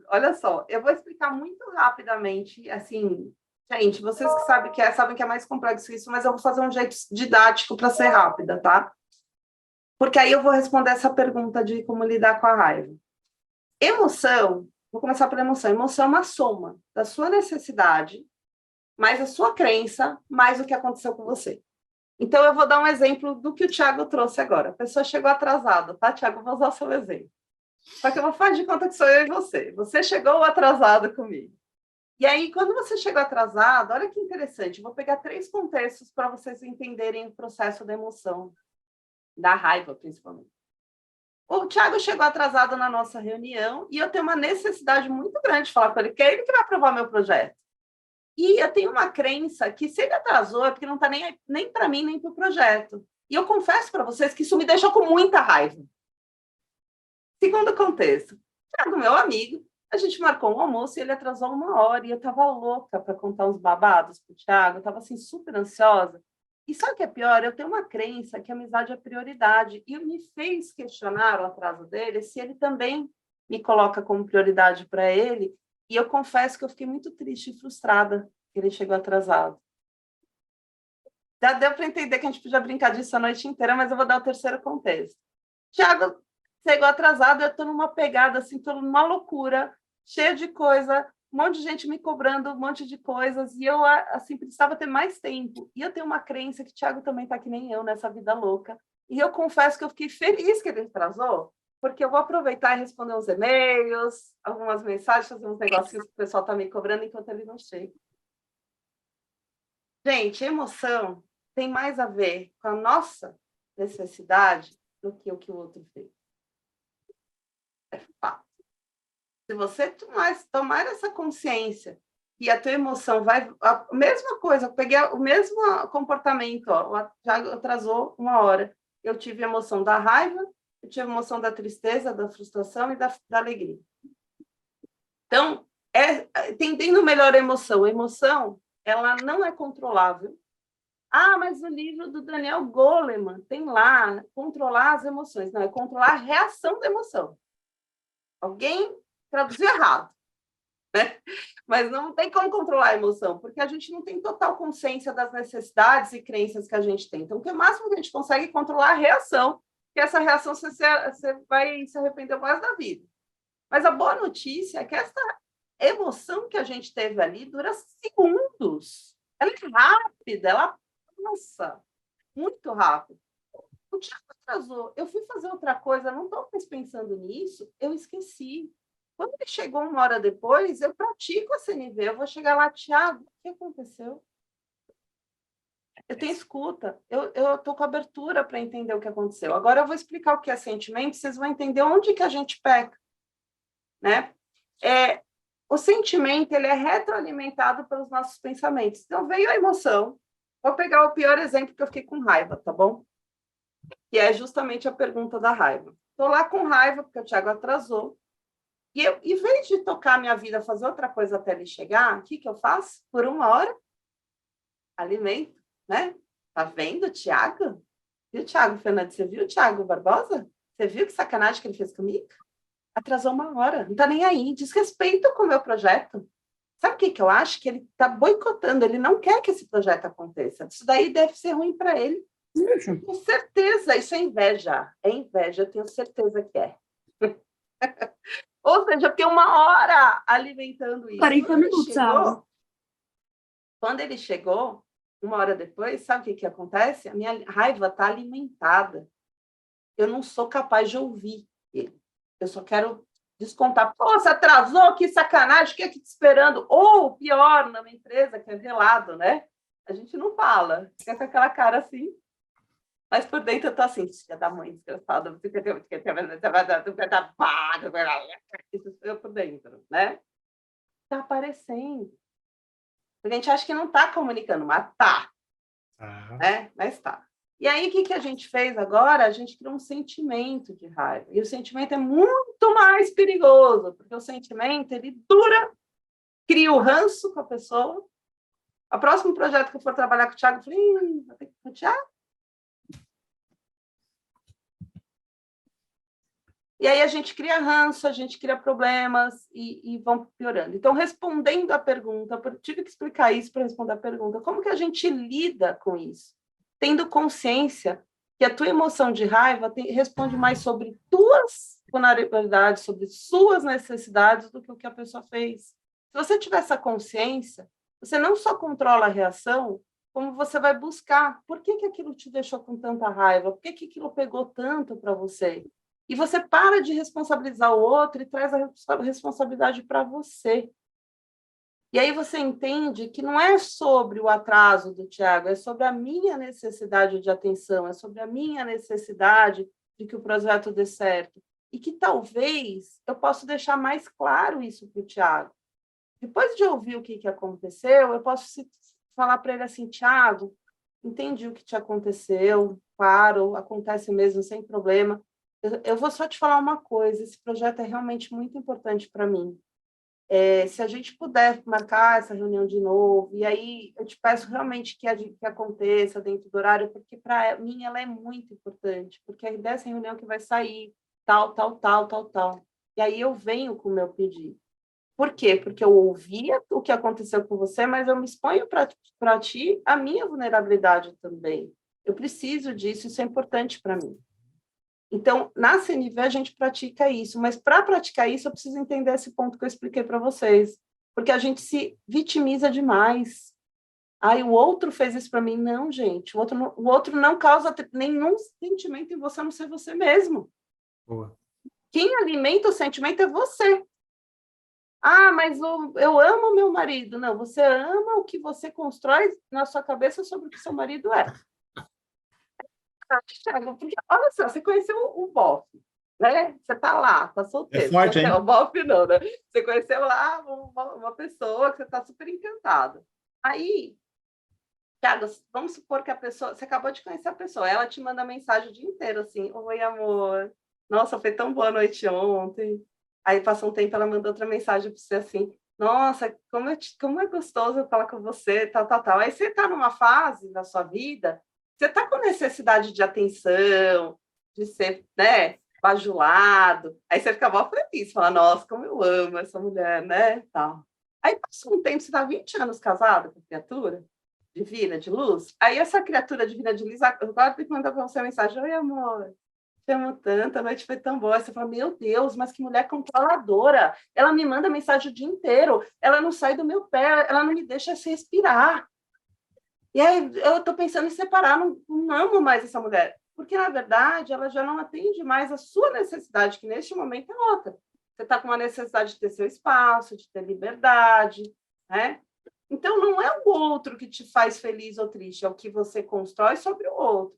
Olha só, eu vou explicar muito rapidamente, assim, gente, vocês que sabem que é mais complexo isso, mas eu vou fazer um jeito didático para ser rápida, tá? Porque aí eu vou responder essa pergunta de como lidar com a raiva. Emoção, vou começar pela emoção. Emoção é uma soma da sua necessidade, mais a sua crença, mais o que aconteceu com você. Então, eu vou dar um exemplo do que o Thiago trouxe agora. A pessoa chegou atrasada, tá, Thiago? Eu vou usar o seu exemplo. Só que eu vou fazer de conta que sou eu e você. Você chegou atrasado comigo. E aí, quando você chegou atrasado, olha que interessante, vou pegar 3 contextos para vocês entenderem o processo da emoção, da raiva, principalmente. O Thiago chegou atrasado na nossa reunião e eu tenho uma necessidade muito grande de falar com ele, que é ele que vai aprovar meu projeto. E eu tenho uma crença que se ele atrasou é porque não está nem para mim, nem para o projeto. E eu confesso para vocês que isso me deixou com muita raiva. Segundo contexto, Thiago, meu amigo, a gente marcou um almoço e ele atrasou 1 hora e eu estava louca para contar uns babados para o Thiago, eu estava assim, super ansiosa. E sabe o que é pior? Eu tenho uma crença que a amizade é prioridade e me fez questionar o atraso dele se ele também me coloca como prioridade para ele. E eu confesso que eu fiquei muito triste e frustrada que ele chegou atrasado. Já deu para entender que a gente podia brincar disso a noite inteira, mas eu vou dar o terceiro contexto. Tiago chegou atrasado, eu estou numa pegada, assim, estou numa loucura, cheia de coisa, um monte de gente me cobrando um monte de coisas, e eu, assim, precisava ter mais tempo. E eu tenho uma crença que o Tiago também está que nem eu, nessa vida louca. E eu confesso que eu fiquei feliz que ele atrasou, porque eu vou aproveitar e responder uns e-mails, algumas mensagens, fazer uns negocinhos que o pessoal está me cobrando enquanto ele não chega. Gente, emoção tem mais a ver com a nossa necessidade do que o outro fez. É fato. Se você tomar essa consciência e a tua emoção vai... A mesma coisa, eu peguei o mesmo comportamento, ó, já atrasou 1 hora. Eu tive a emoção da raiva, eu tive a emoção da tristeza, da frustração e da alegria. Então, entendendo melhor a emoção. A emoção, ela não é controlável. Ah, mas o livro do Daniel Goleman tem lá, controlar as emoções. Não, é controlar a reação da emoção. Alguém traduziu errado, né? Mas não tem como controlar a emoção, porque a gente não tem total consciência das necessidades e crenças que a gente tem. Então, o máximo que a gente consegue é controlar a reação, que essa reação você vai se arrepender mais da vida. Mas a boa notícia é que essa emoção que a gente teve ali dura segundos. Ela é rápida, ela passa muito rápido. O Tiago atrasou, eu fui fazer outra coisa, não estou mais pensando nisso, eu esqueci. Quando ele chegou 1 hora depois, eu pratico a CNV, eu vou chegar lá, Tiago, o que aconteceu? Eu tenho escuta, eu estou com abertura para entender o que aconteceu. Agora eu vou explicar o que é sentimento, vocês vão entender onde que a gente peca, né? O sentimento, ele é retroalimentado pelos nossos pensamentos. Então, veio a emoção. Vou pegar o pior exemplo que eu fiquei com raiva, tá bom? Que é justamente a pergunta da raiva. Estou lá com raiva, porque o Tiago atrasou. E eu, em vez de tocar a minha vida, fazer outra coisa até ele chegar, o que eu faço? Por 1 hora, alimento, né? Tá vendo, Tiago? Viu, Tiago Fernandes? Você viu, Tiago Barbosa? Você viu que sacanagem que ele fez comigo? Atrasou 1 hora, não tá nem aí, desrespeito com o meu projeto. Sabe o que eu acho? Que ele está boicotando, ele não quer que esse projeto aconteça. Isso daí deve ser ruim para ele. Com certeza, isso é inveja. É inveja, eu tenho certeza que é. Ou seja, porque 1 hora alimentando isso. 40 minutos, Quando ele chegou, 1 hora depois, sabe o que acontece? A minha raiva está alimentada. Eu não sou capaz de ouvir ele. Eu só quero descontar. Pô, você atrasou, que sacanagem, fiquei aqui te esperando. Ou, pior, numa empresa que é velado, né? A gente não fala. Fica com aquela cara assim. Mas por dentro eu tô assim, filha da mãe, desgraçada. Isso eu por dentro, né? Tá aparecendo. A gente acha que não tá comunicando, mas tá. Né? Mas tá. E aí, o que a gente fez agora? A gente criou um sentimento de raiva. E o sentimento é muito mais perigoso, porque o sentimento, ele dura, cria o ranço com a pessoa. O próximo projeto que eu for trabalhar com o Tiago, eu falei, vou ter que ir com o Tiago. E aí a gente cria ranço, a gente cria problemas e vão piorando. Então, respondendo à pergunta, eu tive que explicar isso para responder a pergunta, como que a gente lida com isso? Tendo consciência que a tua emoção de raiva responde mais sobre tuas vulnerabilidades, sobre suas necessidades do que o que a pessoa fez. Se você tiver essa consciência, você não só controla a reação, como você vai buscar por que aquilo te deixou com tanta raiva, por que aquilo pegou tanto para você. E você para de responsabilizar o outro e traz a responsabilidade para você. E aí você entende que não é sobre o atraso do Tiago, é sobre a minha necessidade de atenção, é sobre a minha necessidade de que o projeto dê certo. E que talvez eu possa deixar mais claro isso para o Tiago. Depois de ouvir o que aconteceu, eu posso falar para ele assim, Tiago, entendi o que te aconteceu, claro, acontece mesmo, sem problema. Eu vou só te falar uma coisa, esse projeto é realmente muito importante para mim. Se a gente puder marcar essa reunião de novo, e aí eu te peço realmente que aconteça dentro do horário, porque para mim ela é muito importante, porque é dessa reunião que vai sair tal. E aí eu venho com o meu pedido. Por quê? Porque eu ouvia o que aconteceu com você, mas eu me exponho para ti a minha vulnerabilidade também. Eu preciso disso, isso é importante para mim. Então, na CNV, a gente pratica isso, mas para praticar isso, eu preciso entender esse ponto que eu expliquei para vocês, porque a gente se vitimiza demais. O outro fez isso para mim. Não, gente, o outro não causa nenhum sentimento em você, a não ser você mesmo. Boa. Quem alimenta o sentimento é você. Mas eu amo meu marido. Não, você ama o que você constrói na sua cabeça sobre o que seu marido é. Thiago, porque, olha só, você conheceu o bofe, né? Você tá lá, tá solteiro. É forte, hein? O bofe não, né? Você conheceu lá uma pessoa que você tá super encantado. Aí, Thiago, vamos supor que a pessoa... Você acabou de conhecer a pessoa, ela te manda mensagem o dia inteiro, assim, oi, amor, nossa, foi tão boa noite ontem. Aí, passou um tempo, ela mandou outra mensagem para você, assim, nossa, como é gostoso falar com você, tal, tal, tal. Aí, você tá numa fase da sua vida... Você está com necessidade de atenção, de ser, né, bajulado. Aí você fica mó feliz, fala, nossa, como eu amo essa mulher, né? Tal. Aí passou um tempo, você está 20 anos casado com a criatura divina, de luz. Aí essa criatura divina de luz, agora tem que mandar para você uma mensagem, oi, amor, te amo tanto, a noite foi tão boa. Aí você fala, meu Deus, mas que mulher controladora. Ela me manda mensagem o dia inteiro, ela não sai do meu pé, ela não me deixa se respirar. E aí eu estou pensando em separar, não amo mais essa mulher, porque, na verdade, ela já não atende mais a sua necessidade, que neste momento é outra. Você está com uma necessidade de ter seu espaço, de ter liberdade, né? Então, não é o outro que te faz feliz ou triste, é o que você constrói sobre o outro.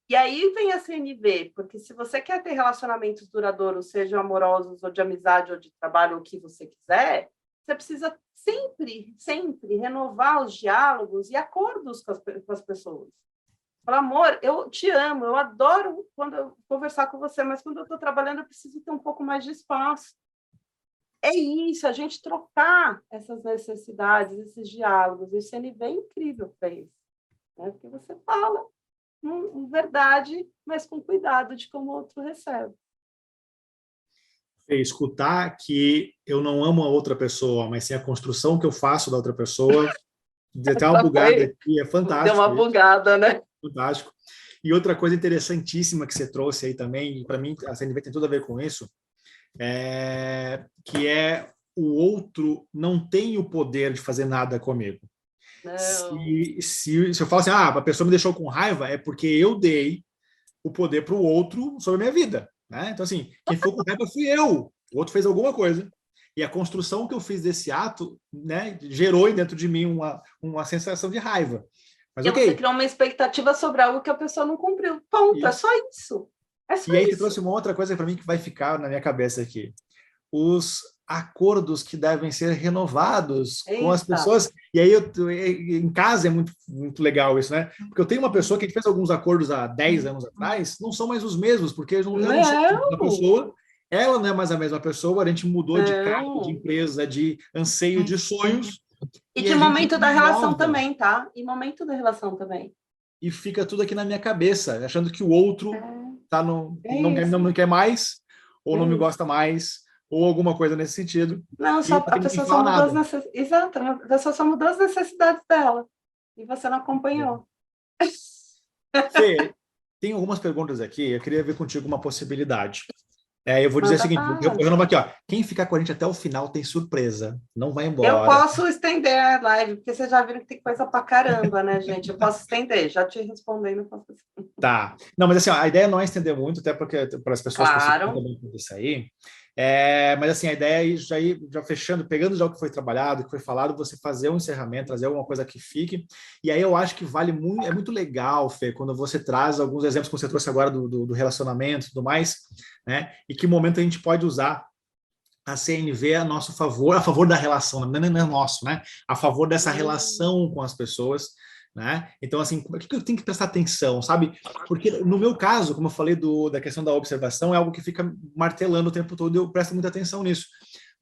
E aí vem a CNV, porque se você quer ter relacionamentos duradouros, sejam amorosos, ou de amizade, ou de trabalho, ou o que você quiser, você precisa sempre renovar os diálogos e acordos com as pessoas. Fala, amor, eu te amo, eu adoro quando eu conversar com você, mas quando eu estou trabalhando eu preciso ter um pouco mais de espaço. É isso, a gente trocar essas necessidades, esses diálogos. E o CNV é incrível para isso, né? Porque você fala com verdade, mas com cuidado de como o outro recebe. Escutar que eu não amo a outra pessoa, mas sim a construção que eu faço da outra pessoa. Tem uma bugada aqui, é fantástico. Deu uma bugada, né? Fantástico. E outra coisa interessantíssima que você trouxe aí também, e para mim a CNV tem tudo a ver com isso, que é o outro não tem o poder de fazer nada comigo. Se eu falo assim, a pessoa me deixou com raiva, é porque eu dei o poder para o outro sobre a minha vida. Né? Então, assim, quem ficou com raiva fui eu. O outro fez alguma coisa. E a construção que eu fiz desse ato, né, gerou dentro de mim uma sensação de raiva. Mas, você criou uma expectativa sobre algo que a pessoa não cumpriu. Ponto, isso. É só isso. E aí você trouxe uma outra coisa para mim que vai ficar na minha cabeça aqui. Os acordos que devem ser renovados com as pessoas. E aí, em casa é muito, muito legal isso, né? Porque eu tenho uma pessoa que fez alguns acordos há 10 anos atrás, não são mais os mesmos, porque eu não sou a mesma pessoa, ela não é mais a mesma pessoa, a gente mudou de cargo, de empresa, de anseio, de sonhos. E de momento da relação também, tá? E momento da relação também. E fica tudo aqui na minha cabeça, achando que o outro tá não quer mais, ou não me gosta mais, ou alguma coisa nesse sentido. Não, só a pessoa só mudou as necessidades. Exato, a pessoa só mudou as necessidades dela. E você não acompanhou. Fê, tem algumas perguntas aqui, eu queria ver contigo uma possibilidade. Eu vou dizer o seguinte, eu renovo aqui, ó. Quem ficar com a gente até o final tem surpresa. Não vai embora. Eu posso estender a live, porque vocês já viram que tem coisa pra caramba, né, gente? Eu posso estender, já te respondendo. Tá. Não, mas assim, ó, a ideia não é estender muito, até porque para as pessoas claro. também poder sair. Mas assim, a ideia é já fechando, pegando já o que foi trabalhado, o que foi falado, você fazer um encerramento, trazer alguma coisa que fique. E aí eu acho que vale muito, é muito legal, Fê, quando você traz alguns exemplos que você trouxe agora do relacionamento e tudo mais, né? E que momento a gente pode usar a CNV a nosso favor, a favor da relação, não é nosso, né? A favor dessa relação com as pessoas, né? Então, assim, o que eu tenho que prestar atenção, sabe? Porque no meu caso, como eu falei da questão da observação, é algo que fica martelando o tempo todo e eu presto muita atenção nisso.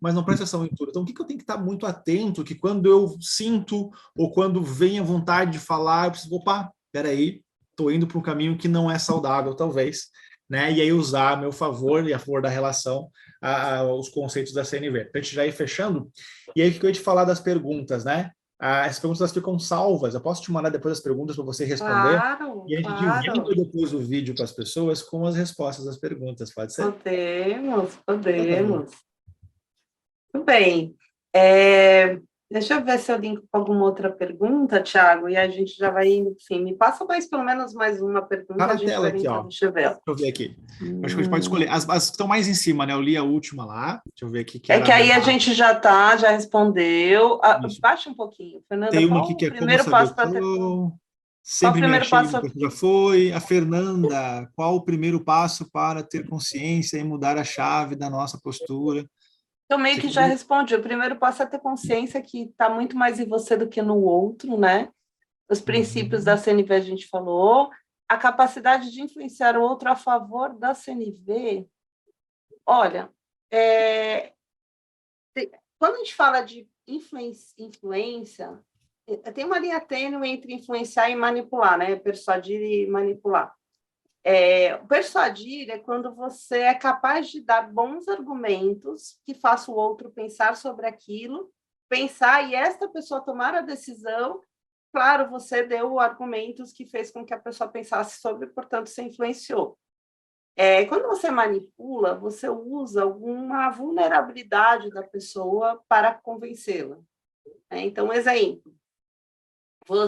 Mas não presto atenção em tudo. Então, o que eu tenho que estar muito atento, que quando eu sinto ou quando vem a vontade de falar, eu preciso, peraí, estou indo para um caminho que não é saudável, talvez, né? E aí usar a meu favor e a favor da relação os conceitos da CNV. Para a gente já ir fechando, e aí o que eu ia te falar das perguntas, né? As perguntas elas ficam salvas, eu posso te mandar depois as perguntas para você responder, Claro, e a gente claro. divulga depois o vídeo para as pessoas com as respostas às perguntas, pode ser? Podemos, Então, tá bom. podemos. Tudo bem. Deixa eu ver se eu linko com alguma outra pergunta, Thiago, e a gente já vai indo. Sim, me passa pelo menos mais uma pergunta, Tá a na gente tela vai aqui, ó. linkando. Deixa eu ver. Deixa eu ver aqui. Eu acho que a gente pode escolher. As que estão mais em cima, né? Eu li a última lá. Deixa eu ver aqui. É que aí a gente já respondeu. Baixa um pouquinho. Fernanda, Tem uma qual aqui que o é como primeiro saber passo para ter... qual. Qual o Sempre me primeiro achei, passo? uma coisa já foi. A Fernanda, qual o primeiro passo para ter consciência e mudar a chave da nossa postura? Eu meio que já respondi. O primeiro passo é ter consciência que está muito mais em você do que no outro, né? Os princípios da CNV a gente falou. A capacidade de influenciar o outro a favor da CNV. Olha, quando a gente fala de influência, tem uma linha tênue entre influenciar e manipular, né? Persuadir e manipular. Persuadir é quando você é capaz de dar bons argumentos que façam o outro pensar sobre aquilo, pensar e esta pessoa tomar a decisão. Claro, você deu argumentos que fez com que a pessoa pensasse sobre, portanto, você influenciou. Quando você manipula, você usa alguma vulnerabilidade da pessoa para convencê-la. Então, exemplo, quando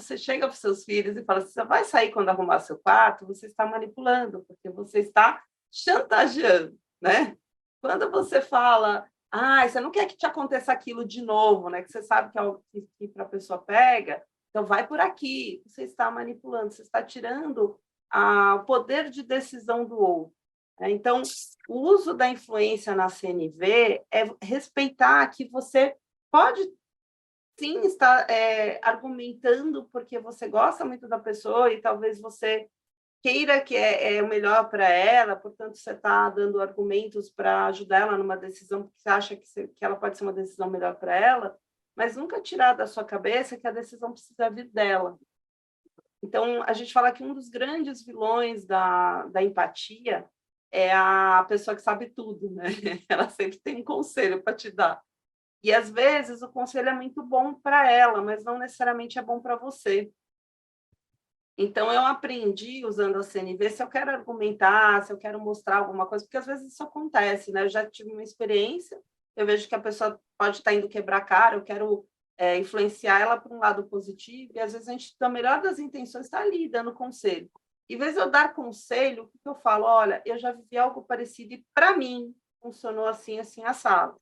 você chega para os seus filhos e fala assim, você vai sair quando arrumar seu quarto, você está manipulando, porque você está chantageando, né? Quando você fala, você não quer que te aconteça aquilo de novo, né? Que você sabe que é algo que para a pessoa pega, então vai por aqui, você está manipulando, você está tirando o poder de decisão do outro. Então, o uso da influência na CNV é respeitar que você pode sim estar argumentando porque você gosta muito da pessoa e talvez você queira que é o melhor para ela, portanto, você está dando argumentos para ajudar ela numa decisão, porque você acha que ela pode ser uma decisão melhor para ela, mas nunca tirar da sua cabeça que a decisão precisa vir dela. Então, a gente fala que um dos grandes vilões da empatia é a pessoa que sabe tudo, né? Ela sempre tem um conselho para te dar. E, às vezes, o conselho é muito bom para ela, mas não necessariamente é bom para você. Então, eu aprendi, usando a CNV, se eu quero argumentar, se eu quero mostrar alguma coisa, porque, às vezes, isso acontece, né? Eu já tive uma experiência, eu vejo que a pessoa pode estar indo quebrar a cara, eu quero influenciar ela para um lado positivo, e, às vezes, a gente, da melhor das intenções, está ali dando conselho. Em vez de eu dar conselho, o que eu falo? Olha, eu já vivi algo parecido e, para mim, funcionou assim, assim, assado.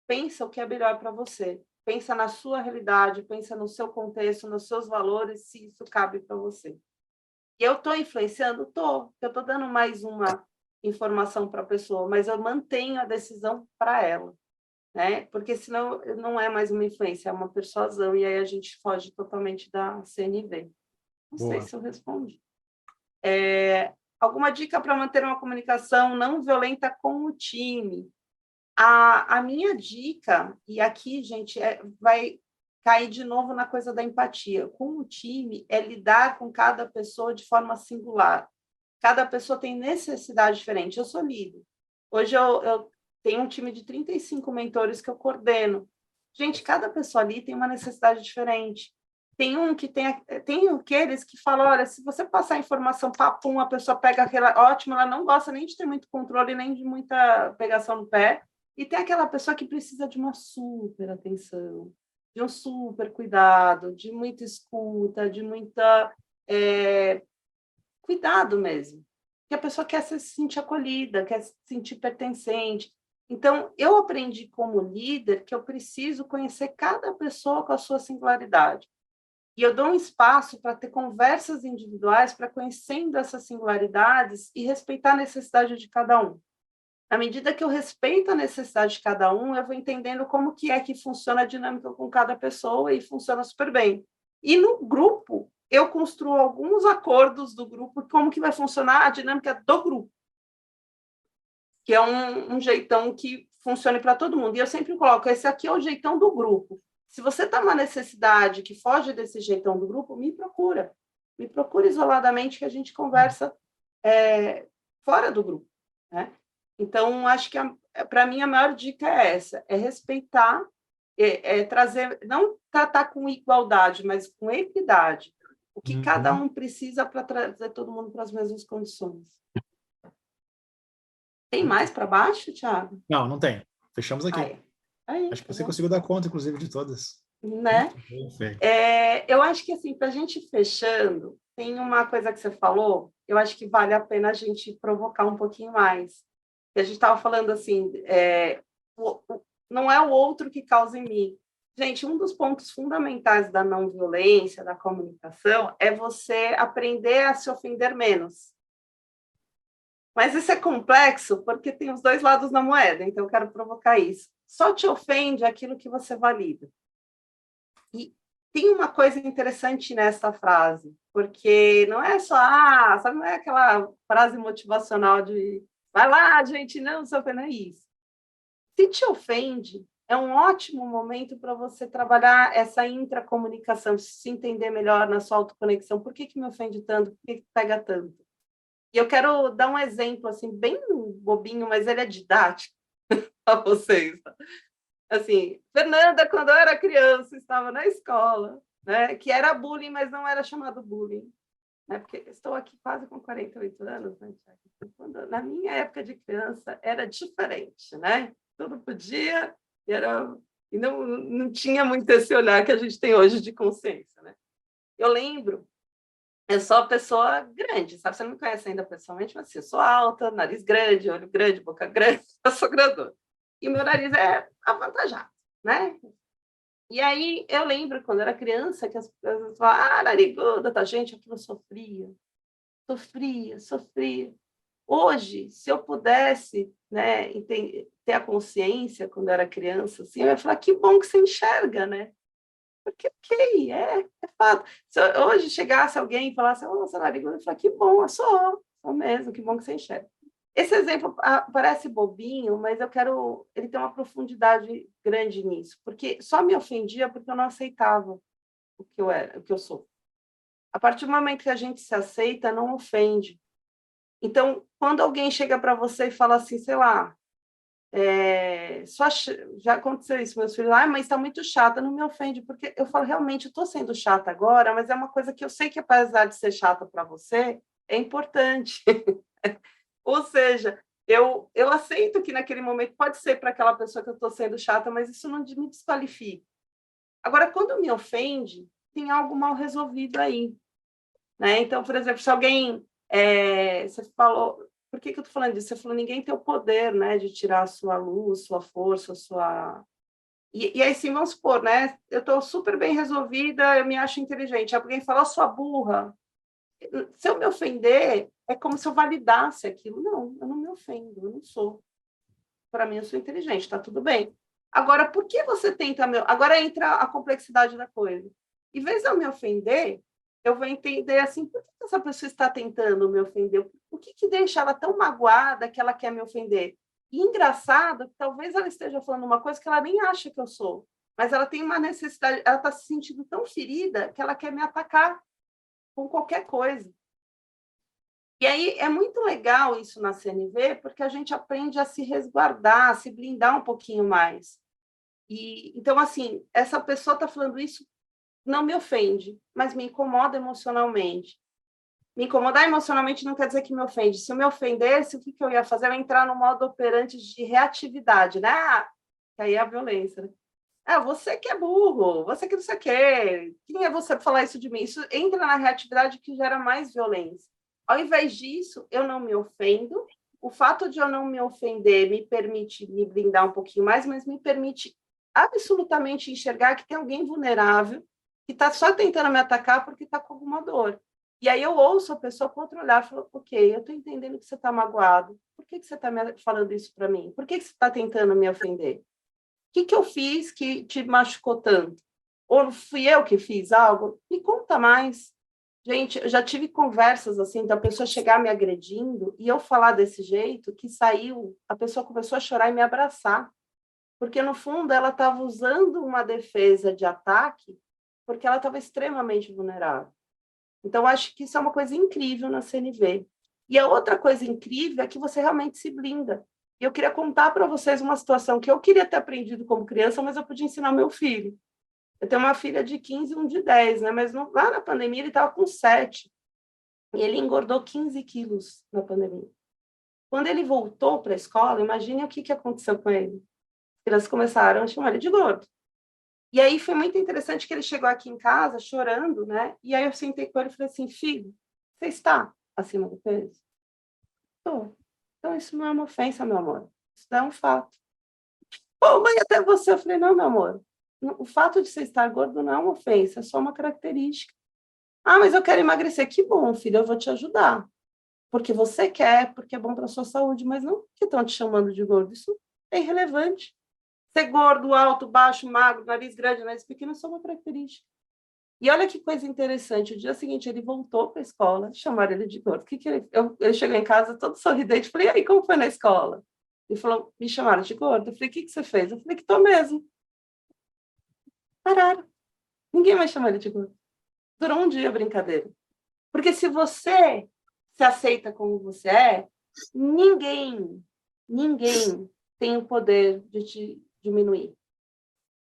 Pensa o que é melhor para você. Pensa na sua realidade, pensa no seu contexto, nos seus valores, se isso cabe para você. E eu estou influenciando? Estou. Eu estou dando mais uma informação para a pessoa, mas eu mantenho a decisão para ela, né? Porque senão não é mais uma influência, é uma persuasão, e aí a gente foge totalmente da CNV. Não sei se eu respondi. Alguma dica para manter uma comunicação não violenta com o time? A minha dica, e aqui, gente, vai cair de novo na coisa da empatia. Com o time, é lidar com cada pessoa de forma singular. Cada pessoa tem necessidade diferente. Eu sou líder. Hoje eu tenho um time de 35 mentores que eu coordeno. Gente, cada pessoa ali tem uma necessidade diferente. Tem aqueles que falam, olha, se você passar informação, papum, a pessoa pega aquela, ótimo, ela não gosta nem de ter muito controle, nem de muita pegação no pé. E tem aquela pessoa que precisa de uma super atenção, de um super cuidado, de muita escuta, de muita cuidado mesmo. Que a pessoa quer se sentir acolhida, quer se sentir pertencente. Então, eu aprendi como líder que eu preciso conhecer cada pessoa com a sua singularidade. E eu dou um espaço para ter conversas individuais, para conhecendo essas singularidades e respeitar a necessidade de cada um. À medida que eu respeito a necessidade de cada um, eu vou entendendo como que é que funciona a dinâmica com cada pessoa e funciona super bem. E no grupo, eu construo alguns acordos do grupo, como que vai funcionar a dinâmica do grupo, que é um jeitão que funcione para todo mundo. E eu sempre coloco, esse aqui é o jeitão do grupo. Se você está numa necessidade que foge desse jeitão do grupo, me procura. Me procura isoladamente que a gente conversa fora do grupo, né? Então, acho que, para mim, a maior dica é essa, é respeitar, trazer, não tratar com igualdade, mas com equidade, o que cada um precisa para trazer todo mundo para as mesmas condições. Tem mais para baixo, Thiago? Não, não tem. Fechamos aqui. Aí, acho que você conseguiu dar conta, inclusive, de todas. Né? Eu acho que, assim, para a gente ir fechando, tem uma coisa que você falou, eu acho que vale a pena a gente provocar um pouquinho mais. A gente estava falando assim, não é o outro que causa em mim. Gente, um dos pontos fundamentais da não violência, da comunicação, é você aprender a se ofender menos. Mas isso é complexo porque tem os dois lados da moeda, então eu quero provocar isso. Só te ofende aquilo que você valida. E tem uma coisa interessante nessa frase, porque não é só, sabe, não é aquela frase motivacional de vai lá, gente, não se ofenda, não é isso. Se te ofende, é um ótimo momento para você trabalhar essa intracomunicação, se entender melhor na sua autoconexão. Por que me ofende tanto? Por que pega tanto? E eu quero dar um exemplo, assim, bem bobinho, mas ele é didático para vocês. Assim, Fernanda, quando eu era criança, estava na escola, né, que era bullying, mas não era chamado bullying. Né, porque estou aqui quase com 48 anos, né, Thiago? Na minha época de criança, era diferente, né? Tudo podia, e não tinha muito esse olhar que a gente tem hoje de consciência, né? Eu lembro, eu sou uma pessoa grande, sabe? Você não me conhece ainda pessoalmente, mas assim, eu sou alta, nariz grande, olho grande, boca grande, eu sou grandona. E o meu nariz é avantajado, né? E aí eu lembro, quando eu era criança, que as pessoas falavam, nariguda, tá? Gente, aquilo sofria. Hoje, se eu pudesse, né, ter a consciência quando eu era criança, assim, eu ia falar, que bom que você enxerga, né? Porque, ok, é fato. Se hoje chegasse alguém e falasse, você é nariguda, eu ia falar, que bom, eu sou mesmo, que bom que você enxerga. Esse exemplo parece bobinho, mas ele tem uma profundidade grande nisso, porque só me ofendia porque eu não aceitava o que eu era, o que eu sou. A partir do momento que a gente se aceita, não ofende. Então, quando alguém chega para você e fala assim, sei lá, já aconteceu isso, meus filhos, mas está muito chata, não me ofende, porque eu falo, realmente, eu estou sendo chata agora, mas é uma coisa que eu sei que, apesar de ser chata para você, é importante. Ou seja, eu aceito que naquele momento pode ser para aquela pessoa que eu estou sendo chata, mas isso não me desqualifica. Agora, quando me ofende, tem algo mal resolvido aí. Né? Então, por exemplo, se alguém... você falou... Por que eu estou falando disso? Você falou, ninguém tem o poder, né, de tirar a sua luz, sua força, sua... E aí, sim, vamos supor, né? Eu estou super bem resolvida, eu me acho inteligente. Alguém fala, sua burra. Se eu me ofender, é como se eu validasse aquilo. Não, eu não me ofendo, eu não sou. Para mim, eu sou inteligente, está tudo bem. Agora, por que você tenta... Agora entra a complexidade da coisa. Em vez de eu me ofender, eu vou entender assim, por que essa pessoa está tentando me ofender? O que deixa ela tão magoada que ela quer me ofender? E engraçado, talvez ela esteja falando uma coisa que ela nem acha que eu sou, mas ela tem uma necessidade, ela está se sentindo tão ferida que ela quer me atacar com qualquer coisa. E aí é muito legal isso na CNV, porque a gente aprende a se resguardar, a se blindar um pouquinho mais. Então, assim, essa pessoa está falando isso, não me ofende, mas me incomoda emocionalmente. Me incomodar emocionalmente não quer dizer que me ofende. Se eu me ofendesse, o que eu ia fazer? Eu ia entrar no modo operante de reatividade, né? Que aí é a violência, né? Você que é burro, você que não sei o quê. Quem é você para falar isso de mim? Isso entra na reatividade que gera mais violência. Ao invés disso, eu não me ofendo. O fato de eu não me ofender me permite me blindar um pouquinho mais, mas me permite absolutamente enxergar que tem alguém vulnerável que está só tentando me atacar porque está com alguma dor. E aí eu ouço a pessoa com outro olhar e falo, ok, eu estou entendendo que você está magoado. Por que você está falando isso para mim? Por que você está tentando me ofender? O que eu fiz que te machucou tanto? Ou fui eu que fiz algo? Me conta mais. Gente, eu já tive conversas assim, da pessoa chegar me agredindo e eu falar desse jeito, que saiu, a pessoa começou a chorar e me abraçar. Porque, no fundo, ela estava usando uma defesa de ataque porque ela estava extremamente vulnerável. Então, acho que isso é uma coisa incrível na CNV. E a outra coisa incrível é que você realmente se blinda. E eu queria contar para vocês uma situação que eu queria ter aprendido como criança, mas eu podia ensinar meu filho. Eu tenho uma filha de 15 e um de 10, né? Mas lá na pandemia ele estava com 7. E ele engordou 15 quilos na pandemia. Quando ele voltou para a escola, imagine o que aconteceu com ele. Elas começaram a chamar ele de gordo. E aí foi muito interessante que ele chegou aqui em casa chorando, né? E aí eu sentei com ele e falei assim, filho, você está acima do peso? Estou. Então isso não é uma ofensa, meu amor. Isso é um fato. Pô, mãe, até você. Eu falei, não, meu amor. O fato de você estar gordo não é uma ofensa, é só uma característica. Ah, mas eu quero emagrecer. Que bom, filho, eu vou te ajudar. Porque você quer, porque é bom para a sua saúde, mas não porque estão te chamando de gordo. Isso é irrelevante. Ser gordo, alto, baixo, magro, nariz grande, nariz pequeno, é só uma característica. E olha que coisa interessante. O dia seguinte, ele voltou para a escola, chamaram ele de gordo. Ele chegou em casa todo sorridente. Falei, e aí, como foi na escola? Ele falou, me chamaram de gordo. Eu falei, o que você fez? Eu falei, que estou mesmo. Pararam. Ninguém mais chamou ele de gordo. Durou um dia a brincadeira. Porque se você se aceita como você é, ninguém tem o poder de te diminuir.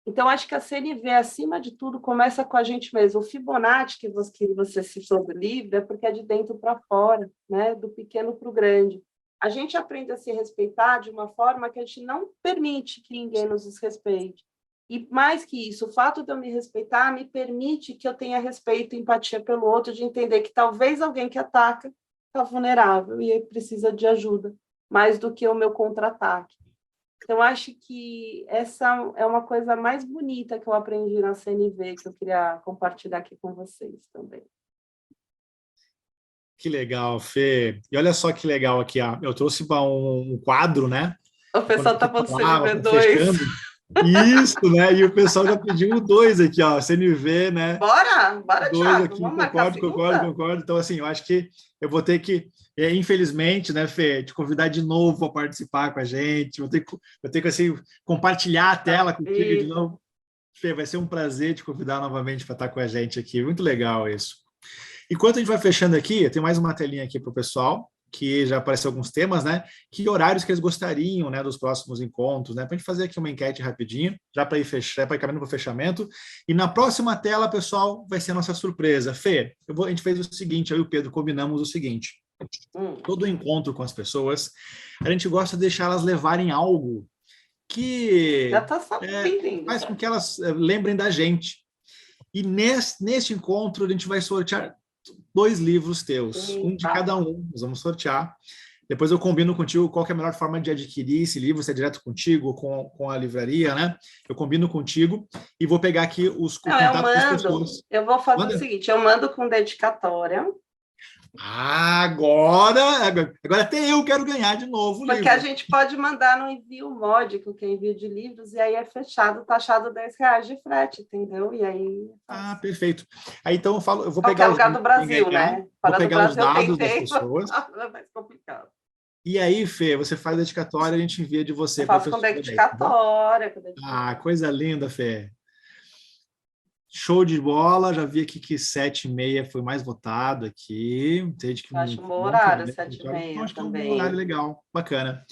Então, acho que a CNV, acima de tudo, começa com a gente mesmo. O Fibonacci que você citou do livro é porque é de dentro para fora, né? Do pequeno para o grande. A gente aprende a se respeitar de uma forma que a gente não permite que ninguém nos desrespeite. E mais que isso, o fato de eu me respeitar me permite que eu tenha respeito e empatia pelo outro, de entender que talvez alguém que ataca está vulnerável e precisa de ajuda, mais do que o meu contra-ataque. Então, acho que essa é uma coisa mais bonita que eu aprendi na CNV, que eu queria compartilhar aqui com vocês também. Que legal, Fê. E olha só que legal aqui, ó. Eu trouxe um quadro, né? O pessoal está falando CNV 2. Isso, né? E o pessoal já pediu o 2 aqui, ó. CNV, né? Bora, Thiago. Aqui, concordo. Então, assim, eu acho que eu vou ter que, infelizmente, né, Fê, te convidar de novo a participar com a gente. Vou ter que assim, compartilhar a tela contigo de novo. Fê, vai ser um prazer te convidar novamente para estar com a gente aqui. Muito legal isso. Enquanto a gente vai fechando aqui, eu tenho mais uma telinha aqui para o pessoal, que já apareceu alguns temas, né? Que horários que eles gostariam, né, dos próximos encontros, né? Para a gente fazer aqui uma enquete rapidinho, já para ir caminhando para o fechamento. E na próxima tela, pessoal, vai ser a nossa surpresa. Fê, a gente fez o seguinte, eu e o Pedro combinamos o seguinte. Todo encontro com as pessoas, a gente gosta de deixar elas levarem algo que faz com que elas lembrem da gente. E neste encontro, a gente vai sortear 2 livros teus, um de cada um, nós vamos sortear. Depois eu combino contigo qual que é a melhor forma de adquirir esse livro, se é direto contigo, com a livraria, né? Eu combino contigo e vou pegar aqui os contatos das pessoas. Eu vou fazer o seguinte, eu mando com dedicatória. Agora até eu quero ganhar de novo o livro. Porque a gente pode mandar no envio módico, que é envio de livros, e aí é fechado, taxado R$10 de frete, entendeu? E aí... perfeito. Aí então eu vou pegar lugar do Brasil, né? Vou pegar os dados das pessoas. É mais complicado. E aí, Fê, você faz a dedicatória, a gente envia de você. Eu faço com dedicatória. Coisa linda, Fê. Show de bola, já vi aqui que 7h30 foi mais votado aqui. Acho um bom horário, 7h30 acho também. Que é um horário legal, bacana.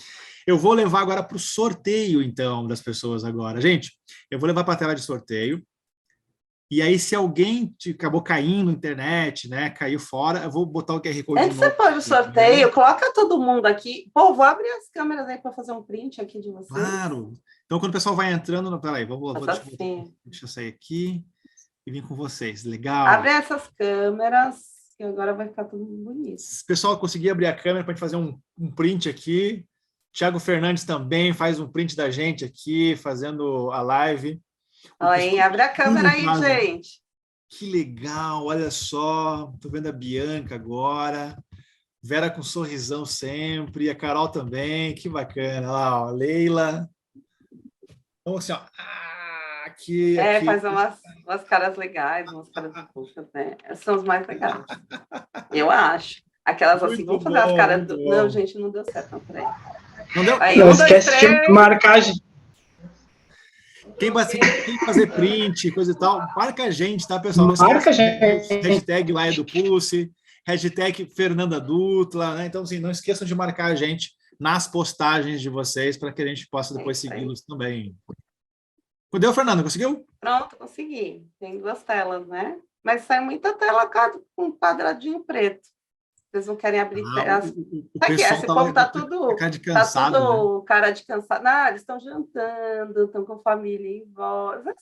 Eu vou levar agora para o sorteio, então, das pessoas agora. Gente, eu vou levar para a tela de sorteio. E aí, se alguém acabou caindo na internet, né, caiu fora, eu vou botar o QR Code de novo. Você pode o sorteio, né? Coloca todo mundo aqui. Pô, vou abrir as câmeras aí para fazer um print aqui de vocês. Claro. Então, quando o pessoal vai entrando... Peraí, deixa eu sair aqui e vir com vocês. Legal. Abre essas câmeras, que agora vai ficar tudo bonito. Se o pessoal conseguir abrir a câmera para a gente fazer um print aqui. Thiago Fernandes também faz um print da gente aqui, fazendo a live. Oi, abre a câmera aí, gente. Que legal, olha só. Estou vendo a Bianca agora. Vera com sorrisão sempre. A Carol também. Que bacana. Olha lá, ó, Leila. Então, assim, ó. Aqui. Faz umas caras legais, umas caras puxas, né? Essas são as mais legais. Eu acho. Aquelas assim, vamos fazer as caras do... Não, gente, não deu certo, não, peraí. Não deu? Aí, não esquece de marcar a gente. Quem fazer print, coisa e tal, marca a gente, tá, pessoal? Não marca a gente. Hashtag lá é do Pulse, hashtag Fernanda Dutla, né? Então, assim, não esqueçam de marcar a gente nas postagens de vocês para que a gente possa depois isso aí. segui-los também. Deu, Fernanda? Conseguiu? Pronto, consegui. Tem 2 telas, né? Mas sai muita tela com um quadradinho preto. Vocês não querem abrir telas. O Sabe que pessoal esse tá povo lá, tá com tudo, cara de tá cansado, né? tudo cara de cansado. Não, eles estão jantando, estão com família em volta.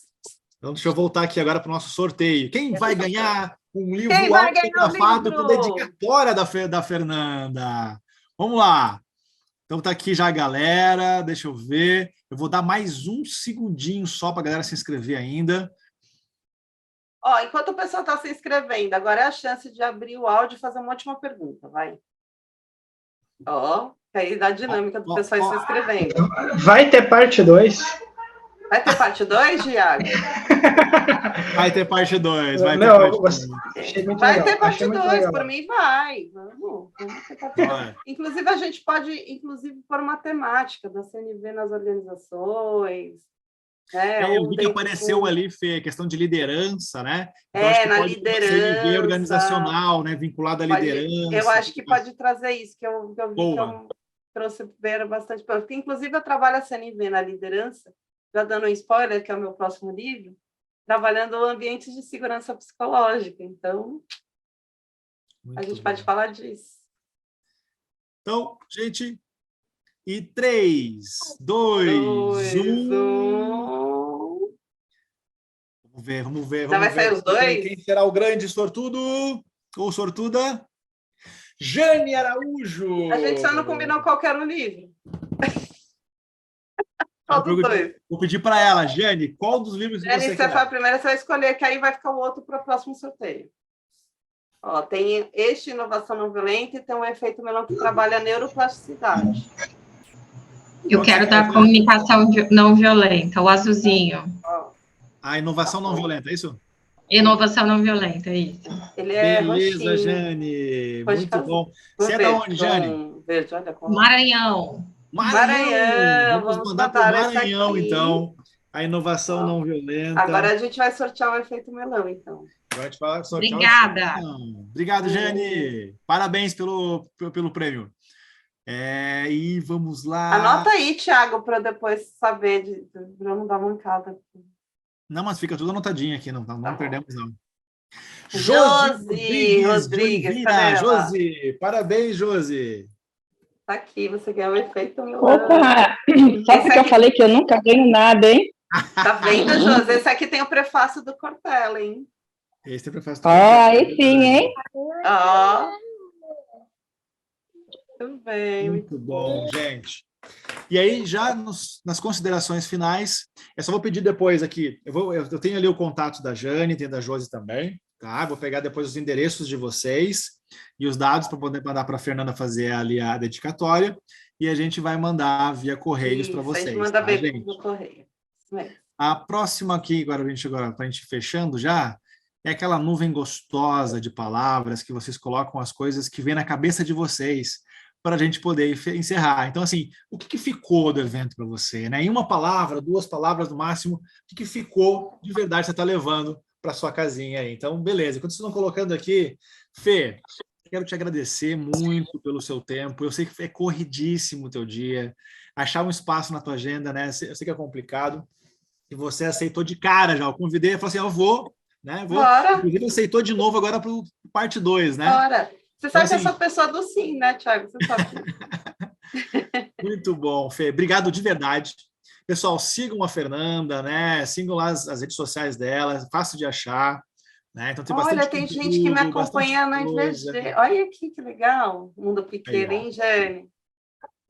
Então, deixa eu voltar aqui agora para o nosso sorteio. Quem vai ganhar um livro Quem vai ganhar o autografado com livro? dedicatória da Fernanda? Vamos lá. Então tá aqui já a galera, deixa eu ver. Eu vou dar mais um segundinho só para a galera se inscrever ainda. Ó, enquanto o pessoal está se inscrevendo, agora é a chance de abrir o áudio e fazer uma última pergunta, vai. Ó, que aí dá a dinâmica do pessoal se inscrevendo. Vai ter parte 2. Vai ter parte 2, Thiago? Vai ter parte 2, vai ter Não, parte 2. achei muito Vai legal, ter parte achei muito 2, legal. por mim vai. Vamos ter parte 2. Vai. Inclusive, a gente pode, pôr uma temática da CNV nas organizações. Eu vi que apareceu ali, Fê, questão de liderança, né? Então, É, acho que na pode ser CNV liderança. organizacional, né? Vinculada à liderança. Eu acho que pode trazer isso, que eu vi que eu trouxe bastante. Porque, inclusive, eu trabalho a CNV na liderança, já dando um spoiler, que é o meu próximo livro, trabalhando ambientes de segurança psicológica. Então, Muito a gente bom. pode falar disso. Então, gente, e 3, 2, 1. Vamos ver. Já vai sair os 2? Quem será o grande sortudo ou sortuda? Jane Araújo! A gente só não combinou qual que era o livro. Qual dos 2? Vou pedir para ela, Jane, qual dos livros Jane, você se quer? for a primeira, você vai escolher, que aí vai ficar o outro para o próximo sorteio. Ó, tem este Inovação Não Violenta e tem um efeito melão que trabalha a neuroplasticidade. Eu quero dar comunicação não violenta, o azulzinho. Ó, A inovação não violenta, é isso? Inovação não violenta, isso. ele é Beleza, roxinho. Jane. Cor de Muito casal. bom. Você é da onde, Jane? Verde, olha como... Maranhão. Maranhão. Vamos mandar para o Maranhão, então. A inovação não violenta. Agora a gente vai sortear o efeito melão, então. Vai te falar, sortear. Obrigada. Obrigado, Jane. Parabéns pelo prêmio. E vamos lá. Anota aí, Thiago, para depois saber, para não dar mancada. Não, mas fica tudo anotadinho aqui, não perdemos, não. Josi Rodrigues, cadê ela? Josi, parabéns, Josi. Tá aqui, você quer o efeito melão. Opa! Sabe porque eu falei que eu nunca ganho nada, hein? Tá vendo, Josi? Esse aqui tem o prefácio do Cortella, hein? Esse tem o prefácio do Aí sim, hein? Ó. Muito bem. Muito bom, gente. E aí, já nas considerações finais, eu só vou pedir depois aqui, eu tenho ali o contato da Jane, tem da Josi também, tá? Vou pegar depois os endereços de vocês e os dados para poder mandar para a Fernanda fazer ali a dedicatória, e a gente vai mandar via Correios para vocês. A gente manda bem gente? no Correio. A próxima aqui, para a gente fechando já, é aquela nuvem gostosa de palavras que vocês colocam as coisas que vêm na cabeça de vocês, para a gente poder encerrar. Então, assim, o que ficou do evento para você? Né? Em uma palavra, 2 palavras no máximo, o que ficou de verdade você está levando para sua casinha aí? Então, beleza. Enquanto vocês estão colocando aqui, Fê, quero te agradecer muito pelo seu tempo. Eu sei que é corridíssimo o teu dia. Achar um espaço na tua agenda, né? Eu sei que é complicado. E você aceitou de cara já. Eu convidei e falei assim, eu vou, né? Bora. Inclusive, aceitou de novo agora para o parte 2, né? Bora. Você sabe Então, que eu sou pessoa do sim, né, Thiago? Você sabe. Muito bom, Fê. Obrigado de verdade. Pessoal, sigam a Fernanda, né? Sigam lá as redes sociais dela, fácil de achar. Né? Então, Olha, tem gente que me acompanha na IVG. Olha aqui que legal. Mundo pequeno, hein, Jane?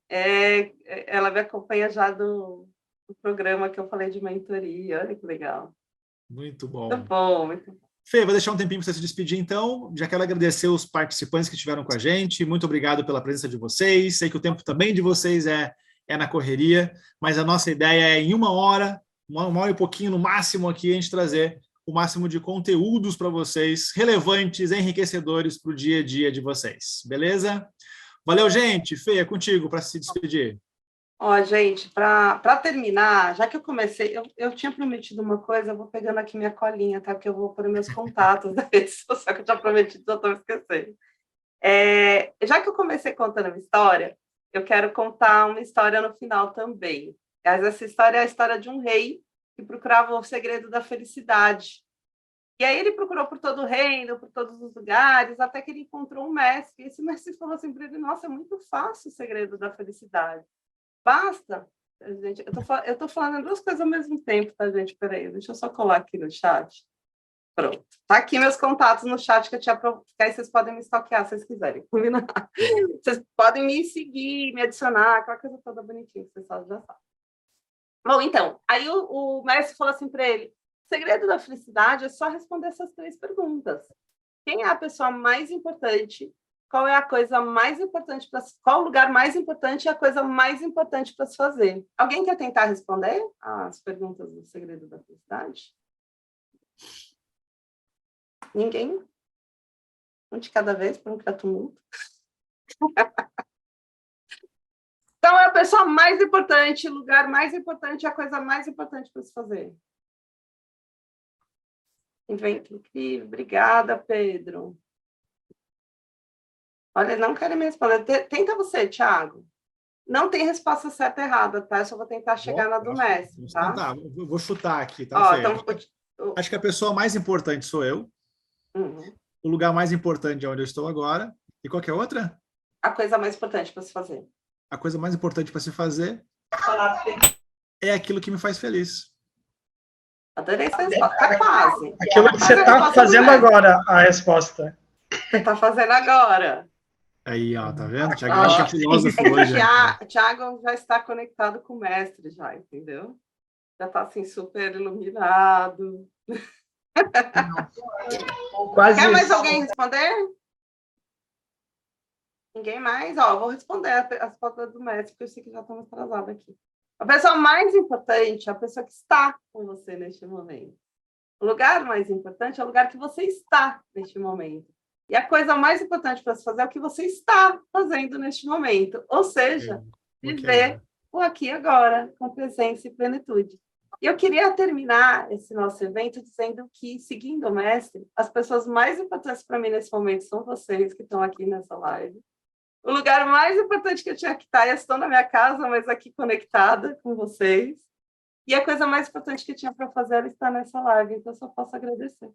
Ela me acompanha já do programa que eu falei de mentoria. Olha que legal. Muito bom. Muito bom, muito bom. Fê, vou deixar um tempinho para você se despedir, então. Já quero agradecer os participantes que estiveram com a gente. Muito obrigado pela presença de vocês. Sei que o tempo também de vocês é na correria, mas a nossa ideia é, em uma hora e pouquinho no máximo aqui, a gente trazer o máximo de conteúdos para vocês, relevantes, enriquecedores para o dia a dia de vocês. Beleza? Valeu, gente. Fê, é contigo para se despedir. Ó, gente, para terminar, já que eu comecei, eu tinha prometido uma coisa, eu vou pegando aqui minha colinha, tá? Porque eu vou pôr meus contatos da rede social que eu tinha prometido, eu estou esquecendo. Já que eu comecei contando uma história, eu quero contar uma história no final também. Mas essa história é a história de um rei que procurava o segredo da felicidade. E aí ele procurou por todo o reino, por todos os lugares, até que ele encontrou um mestre. E esse mestre falou assim para ele, nossa, é muito fácil o segredo da felicidade. Basta... Gente, eu tô falando duas coisas ao mesmo tempo, tá, gente? Peraí, deixa eu só colar aqui no chat. Pronto. Tá aqui meus contatos no chat que eu tinha para... Aí vocês podem me stalkear se vocês quiserem. Vocês podem me seguir, me adicionar, aquela coisa toda bonitinha que vocês já sabem. Bom, então, aí o mestre falou assim para ele, o segredo da felicidade é só responder essas 3 perguntas. Quem é a pessoa mais importante? Qual é a coisa mais importante qual o lugar mais importante e a coisa mais importante para se fazer? Alguém quer tentar responder as perguntas do segredo da felicidade? Ninguém? Um de cada vez, para não criar tumulto. Então, é a pessoa mais importante, o lugar mais importante e a coisa mais importante para se fazer. Evento incrível. Obrigada, Pedro. Olha, não quero me responder. Tenta você, Thiago. Não tem resposta certa e errada, tá? Eu só vou tentar chegar na do mestre, tá? Tá, eu vou chutar aqui, tá? Ó, então, acho que a pessoa mais importante sou eu. Uhum. O lugar mais importante é onde eu estou agora. E qual que é a outra? A coisa mais importante para se fazer. A coisa mais importante para se fazer é aquilo que me faz feliz. Adorei essa resposta. Tá quase. Aquilo que você está fazendo agora, a resposta. Você está fazendo agora. Aí, ó, tá vendo? Thiago é filósofo hoje. Thiago já está conectado com o mestre, já, entendeu? Já está assim, super iluminado. Quase Quer mais isso. alguém responder? Ninguém mais? Ó, eu vou responder as fotos do mestre, porque eu sei que já estamos atrasados aqui. A pessoa mais importante é a pessoa que está com você neste momento. O lugar mais importante é o lugar que você está neste momento. E a coisa mais importante para se fazer é o que você está fazendo neste momento. Ou seja, viver o aqui e agora, com presença e plenitude. E eu queria terminar esse nosso evento dizendo que, seguindo o mestre, as pessoas mais importantes para mim nesse momento são vocês que estão aqui nessa live. O lugar mais importante que eu tinha que estar, eu estou na minha casa, mas aqui conectada com vocês. E a coisa mais importante que eu tinha para fazer era estar nessa live, então eu só posso agradecer.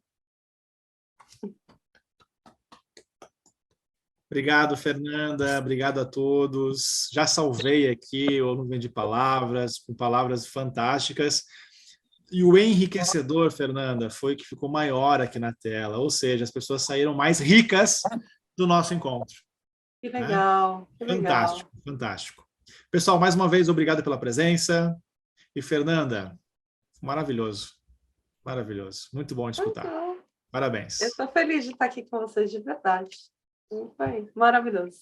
Obrigado, Fernanda. Obrigado a todos. Já salvei aqui o nuvem de palavras, com palavras fantásticas. E o enriquecedor, Fernanda, foi que ficou maior aqui na tela. Ou seja, as pessoas saíram mais ricas do nosso encontro. Que legal. Que legal. Fantástico, fantástico. Pessoal, mais uma vez, obrigado pela presença. E, Fernanda, maravilhoso. Maravilhoso. Muito bom de escutar. Então, Parabéns. eu estou feliz de estar aqui com vocês de verdade. Foi maravilhoso.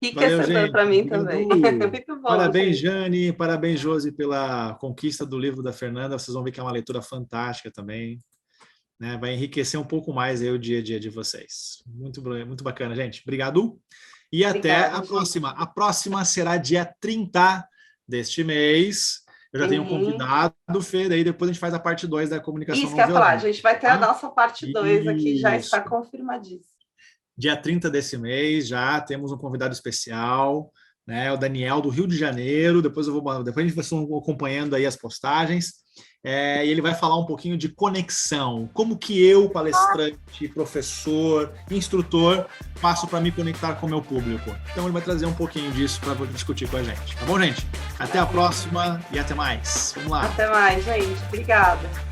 Enriquecedor para mim também. Muito bom. Parabéns, gente. Jane. Parabéns, Josi, pela conquista do livro da Fernanda. Vocês vão ver que é uma leitura fantástica também. Né? Vai enriquecer um pouco mais aí o dia a dia de vocês. Muito, muito bacana, gente. Obrigado. E até a próxima. A próxima será dia 30 deste mês. Eu já tenho um convidado, Fê, daí depois a gente faz a parte 2 da comunicação. Isso que eu ia falar, a gente vai ter a nossa parte 2 aqui, já Isso. está confirmadíssimo. Dia 30 desse mês, já temos um convidado especial, né? O Daniel, do Rio de Janeiro. Depois a gente vai acompanhando aí as postagens. E ele vai falar um pouquinho de conexão. Como que eu, palestrante, professor, instrutor, faço para me conectar com o meu público. Então ele vai trazer um pouquinho disso para discutir com a gente. Tá bom, gente? Até a próxima e até mais. Vamos lá. Até mais, gente. Obrigada.